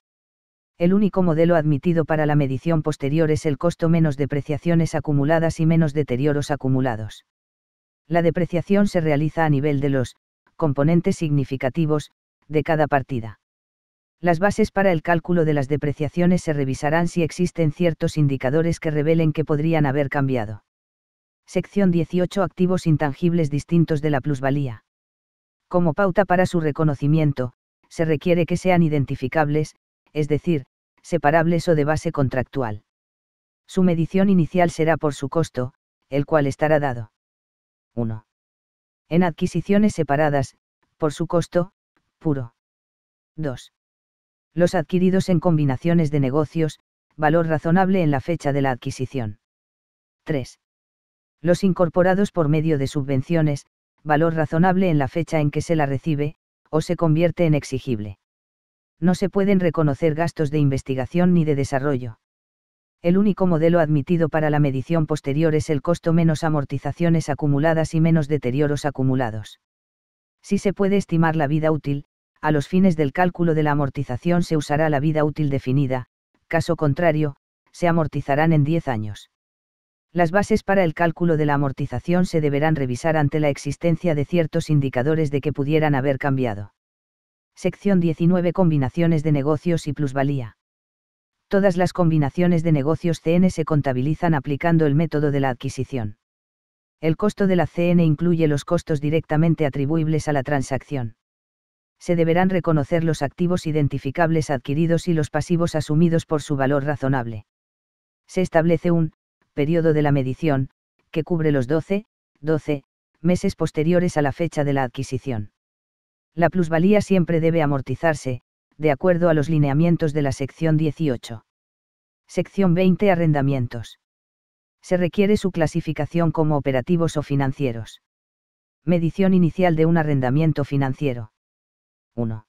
El único modelo admitido para la medición posterior es el costo menos depreciaciones acumuladas y menos deterioros acumulados. La depreciación se realiza a nivel de los componentes significativos de cada partida. Las bases para el cálculo de las depreciaciones se revisarán si existen ciertos indicadores que revelen que podrían haber cambiado. Sección 18. Activos intangibles distintos de la plusvalía. Como pauta para su reconocimiento, se requiere que sean identificables, es decir, separables o de base contractual. Su medición inicial será por su costo, el cual estará dado. 1. En adquisiciones separadas, por su costo, puro. 2. Los adquiridos en combinaciones de negocios, valor razonable en la fecha de la adquisición. 3. Los incorporados por medio de subvenciones, valor razonable en la fecha en que se la recibe, o se convierte en exigible. No se pueden reconocer gastos de investigación ni de desarrollo. El único modelo admitido para la medición posterior es el costo menos amortizaciones acumuladas y menos deterioros acumulados. Si se puede estimar la vida útil, a los fines del cálculo de la amortización se usará la vida útil definida, caso contrario, se amortizarán en 10 años. Las bases para el cálculo de la amortización se deberán revisar ante la existencia de ciertos indicadores de que pudieran haber cambiado. Sección 19. Combinaciones de negocios y plusvalía. Todas las combinaciones de negocios CN se contabilizan aplicando el método de la adquisición. El costo de la CN incluye los costos directamente atribuibles a la transacción. Se deberán reconocer los activos identificables adquiridos y los pasivos asumidos por su valor razonable. Se establece un periodo de la medición, que cubre los 12 meses posteriores a la fecha de la adquisición. La plusvalía siempre debe amortizarse, de acuerdo a los lineamientos de la sección 18. Sección 20. Arrendamientos. Se requiere su clasificación como operativos o financieros. Medición inicial de un arrendamiento financiero. 1.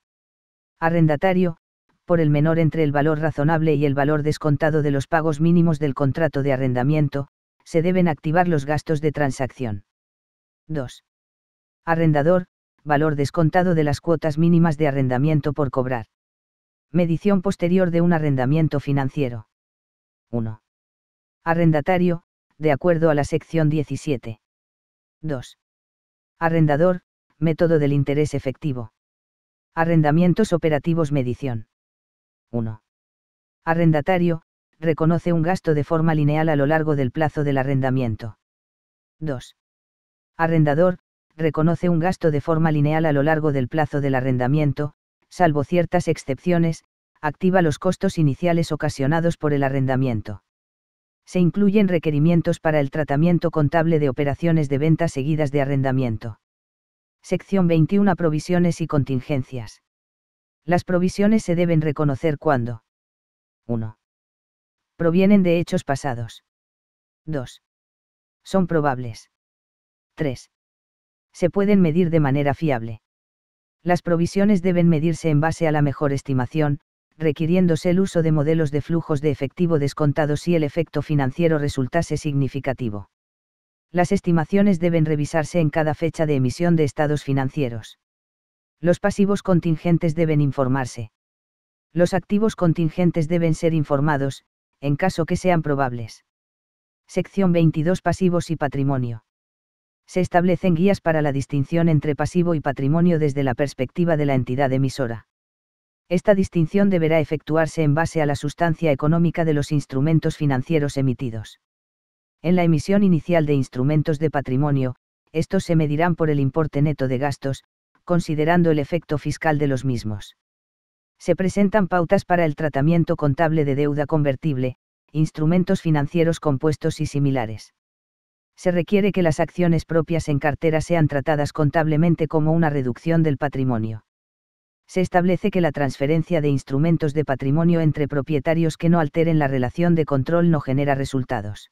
Arrendatario, por el menor entre el valor razonable y el valor descontado de los pagos mínimos del contrato de arrendamiento, se deben activar los gastos de transacción. 2. Arrendador, valor descontado de las cuotas mínimas de arrendamiento por cobrar. Medición posterior de un arrendamiento financiero. 1. Arrendatario, de acuerdo a la sección 17. 2. Arrendador, método del interés efectivo. Arrendamientos operativos. Medición. 1. Arrendatario, reconoce un gasto de forma lineal a lo largo del plazo del arrendamiento. 2. Arrendador, reconoce un gasto de forma lineal a lo largo del plazo del arrendamiento, salvo ciertas excepciones, activa los costos iniciales ocasionados por el arrendamiento. Se incluyen requerimientos para el tratamiento contable de operaciones de venta seguidas de arrendamiento. Sección 21. Provisiones y contingencias. Las provisiones se deben reconocer cuando 1. Provienen de hechos pasados. 2. Son probables. 3. Se pueden medir de manera fiable. Las provisiones deben medirse en base a la mejor estimación, requiriéndose el uso de modelos de flujos de efectivo descontados si el efecto financiero resultase significativo. Las estimaciones deben revisarse en cada fecha de emisión de estados financieros. Los pasivos contingentes deben informarse. Los activos contingentes deben ser informados, en caso que sean probables. Sección 22. Pasivos y patrimonio. Se establecen guías para la distinción entre pasivo y patrimonio desde la perspectiva de la entidad emisora. Esta distinción deberá efectuarse en base a la sustancia económica de los instrumentos financieros emitidos. En la emisión inicial de instrumentos de patrimonio, estos se medirán por el importe neto de gastos, considerando el efecto fiscal de los mismos. Se presentan pautas para el tratamiento contable de deuda convertible, instrumentos financieros compuestos y similares. Se requiere que las acciones propias en cartera sean tratadas contablemente como una reducción del patrimonio. Se establece que la transferencia de instrumentos de patrimonio entre propietarios que no alteren la relación de control no genera resultados.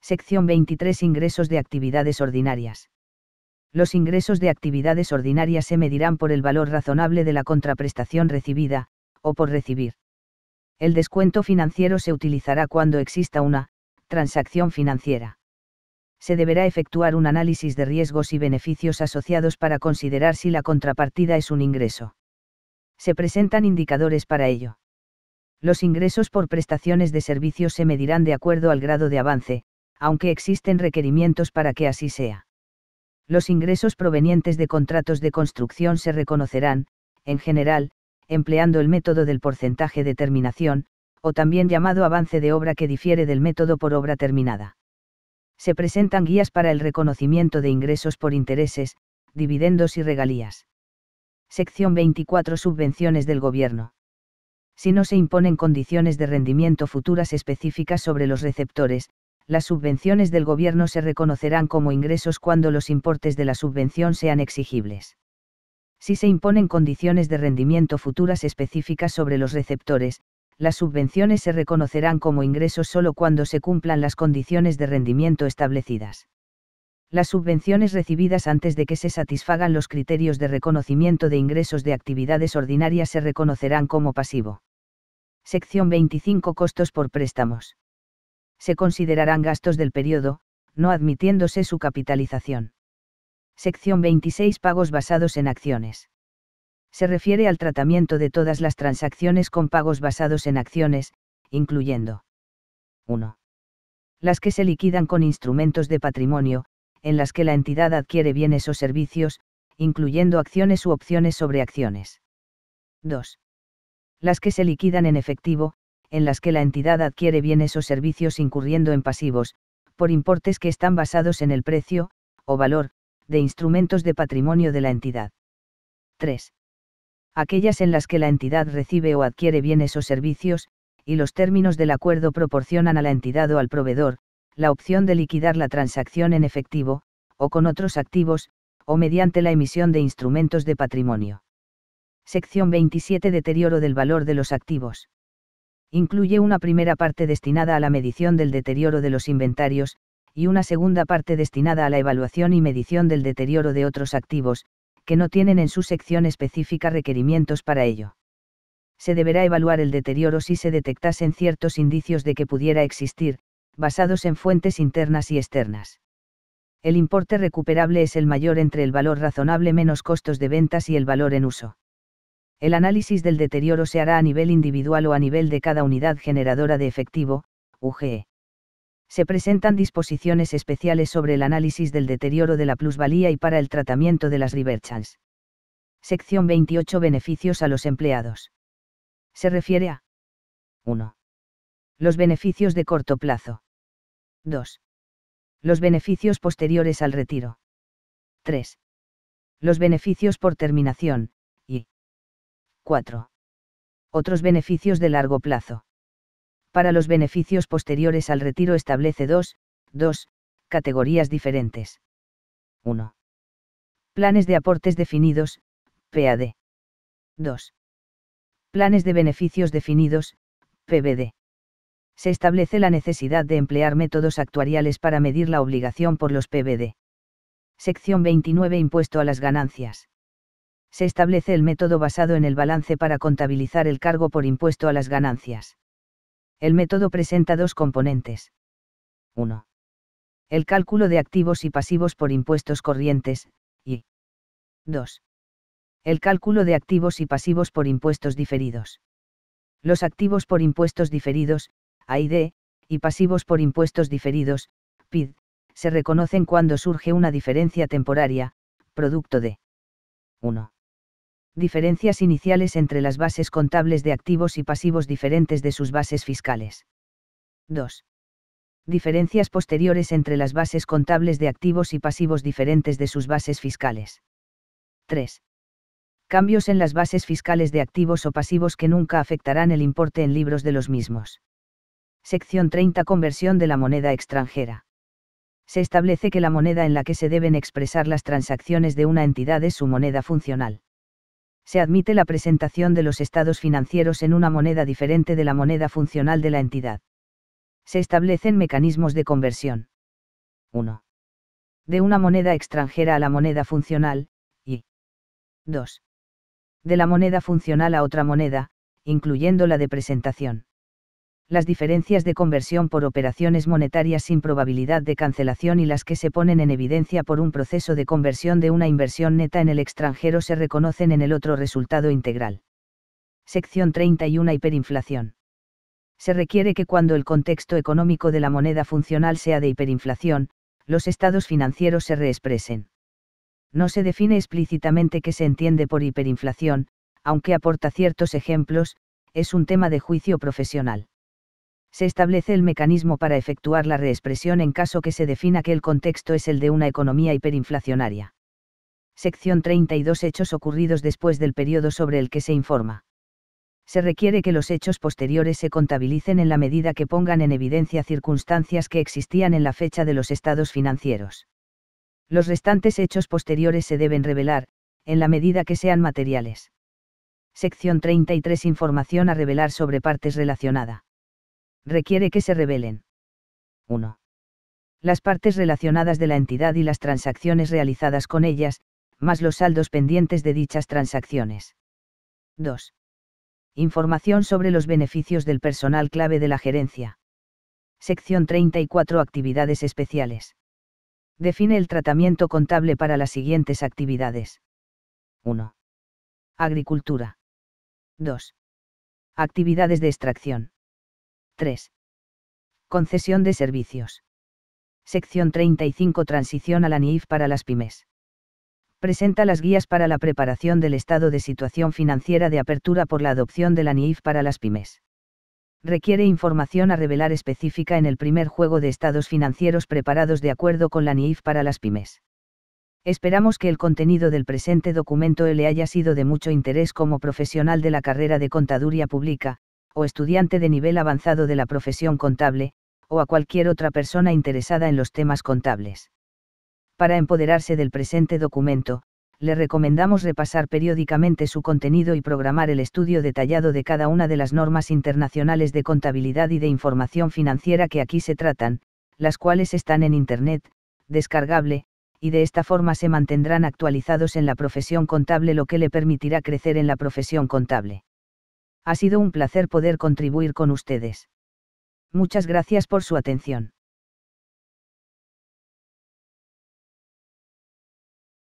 Sección 23. Ingresos de actividades ordinarias. Los ingresos de actividades ordinarias se medirán por el valor razonable de la contraprestación recibida, o por recibir. El descuento financiero se utilizará cuando exista una transacción financiera. Se deberá efectuar un análisis de riesgos y beneficios asociados para considerar si la contrapartida es un ingreso. Se presentan indicadores para ello. Los ingresos por prestaciones de servicios se medirán de acuerdo al grado de avance, aunque existen requerimientos para que así sea. Los ingresos provenientes de contratos de construcción se reconocerán, en general, empleando el método del porcentaje de terminación, o también llamado avance de obra que difiere del método por obra terminada. Se presentan guías para el reconocimiento de ingresos por intereses, dividendos y regalías. Sección 24. Subvenciones del Gobierno. Si no se imponen condiciones de rendimiento futuras específicas sobre los receptores, las subvenciones del Gobierno se reconocerán como ingresos cuando los importes de la subvención sean exigibles. Si se imponen condiciones de rendimiento futuras específicas sobre los receptores, las subvenciones se reconocerán como ingresos solo cuando se cumplan las condiciones de rendimiento establecidas. Las subvenciones recibidas antes de que se satisfagan los criterios de reconocimiento de ingresos de actividades ordinarias se reconocerán como pasivo. Sección 25. Costos por préstamos. Se considerarán gastos del periodo, no admitiéndose su capitalización. Sección 26. Pagos basados en acciones. Se refiere al tratamiento de todas las transacciones con pagos basados en acciones, incluyendo 1. Las que se liquidan con instrumentos de patrimonio, en las que la entidad adquiere bienes o servicios, incluyendo acciones u opciones sobre acciones. 2. Las que se liquidan en efectivo, en las que la entidad adquiere bienes o servicios incurriendo en pasivos, por importes que están basados en el precio, o valor, de instrumentos de patrimonio de la entidad. 3. Aquellas en las que la entidad recibe o adquiere bienes o servicios, y los términos del acuerdo proporcionan a la entidad o al proveedor, la opción de liquidar la transacción en efectivo, o con otros activos, o mediante la emisión de instrumentos de patrimonio. Sección 27. Deterioro del valor de los activos. Incluye una primera parte destinada a la medición del deterioro de los inventarios, y una segunda parte destinada a la evaluación y medición del deterioro de otros activos, que no tienen en su sección específica requerimientos para ello. Se deberá evaluar el deterioro si se detectasen ciertos indicios de que pudiera existir, basados en fuentes internas y externas. El importe recuperable es el mayor entre el valor razonable menos costos de ventas y el valor en uso. El análisis del deterioro se hará a nivel individual o a nivel de cada unidad generadora de efectivo, UGE. Se presentan disposiciones especiales sobre el análisis del deterioro de la plusvalía y para el tratamiento de las reversions. Sección 28. Beneficios a los empleados. Se refiere a 1. Los beneficios de corto plazo. 2. Los beneficios posteriores al retiro. 3. Los beneficios por terminación, y 4. Otros beneficios de largo plazo. Para los beneficios posteriores al retiro establece dos categorías diferentes. 1. Planes de aportes definidos, PAD. 2. Planes de beneficios definidos, PBD. Se establece la necesidad de emplear métodos actuariales para medir la obligación por los PBD. Sección 29. Impuesto a las ganancias. Se establece el método basado en el balance para contabilizar el cargo por impuesto a las ganancias. El método presenta dos componentes. 1. El cálculo de activos y pasivos por impuestos corrientes, y 2. El cálculo de activos y pasivos por impuestos diferidos. Los activos por impuestos diferidos, AID, y pasivos por impuestos diferidos, PID, se reconocen cuando surge una diferencia temporaria, producto de 1. Diferencias iniciales entre las bases contables de activos y pasivos diferentes de sus bases fiscales. 2. Diferencias posteriores entre las bases contables de activos y pasivos diferentes de sus bases fiscales. 3. Cambios en las bases fiscales de activos o pasivos que nunca afectarán el importe en libros de los mismos. Sección 30. Conversión de la moneda extranjera. Se establece que la moneda en la que se deben expresar las transacciones de una entidad es su moneda funcional. Se admite la presentación de los estados financieros en una moneda diferente de la moneda funcional de la entidad. Se establecen mecanismos de conversión. 1. De una moneda extranjera a la moneda funcional, y 2. De la moneda funcional a otra moneda, incluyendo la de presentación. Las diferencias de conversión por operaciones monetarias sin probabilidad de cancelación y las que se ponen en evidencia por un proceso de conversión de una inversión neta en el extranjero se reconocen en el otro resultado integral. Sección 31. Hiperinflación. Se requiere que cuando el contexto económico de la moneda funcional sea de hiperinflación, los estados financieros se reexpresen. No se define explícitamente qué se entiende por hiperinflación, aunque aporta ciertos ejemplos, es un tema de juicio profesional. Se establece el mecanismo para efectuar la reexpresión en caso que se defina que el contexto es el de una economía hiperinflacionaria. Sección 32. Hechos ocurridos después del periodo sobre el que se informa. Se requiere que los hechos posteriores se contabilicen en la medida que pongan en evidencia circunstancias que existían en la fecha de los estados financieros. Los restantes hechos posteriores se deben revelar, en la medida que sean materiales. Sección 33. Información a revelar sobre partes relacionadas. Requiere que se revelen. 1. Las partes relacionadas de la entidad y las transacciones realizadas con ellas, más los saldos pendientes de dichas transacciones. 2. Información sobre los beneficios del personal clave de la gerencia. Sección 34. Actividades especiales. Define el tratamiento contable para las siguientes actividades. 1. Agricultura. 2. Actividades de extracción. 3. Concesión de servicios. Sección 35. Transición a la NIF para las pymes. Presenta las guías para la preparación del estado de situación financiera de apertura por la adopción de la NIF para las pymes. Requiere información a revelar específica en el primer juego de estados financieros preparados de acuerdo con la NIF para las pymes. Esperamos que el contenido del presente documento le haya sido de mucho interés como profesional de la carrera de Contaduría Pública, o estudiante de nivel avanzado de la profesión contable, o a cualquier otra persona interesada en los temas contables. Para empoderarse del presente documento, le recomendamos repasar periódicamente su contenido y programar el estudio detallado de cada una de las normas internacionales de contabilidad y de información financiera que aquí se tratan, las cuales están en Internet, descargable, y de esta forma se mantendrán actualizados en la profesión contable, lo que le permitirá crecer en la profesión contable. Ha sido un placer poder contribuir con ustedes. Muchas gracias por su atención.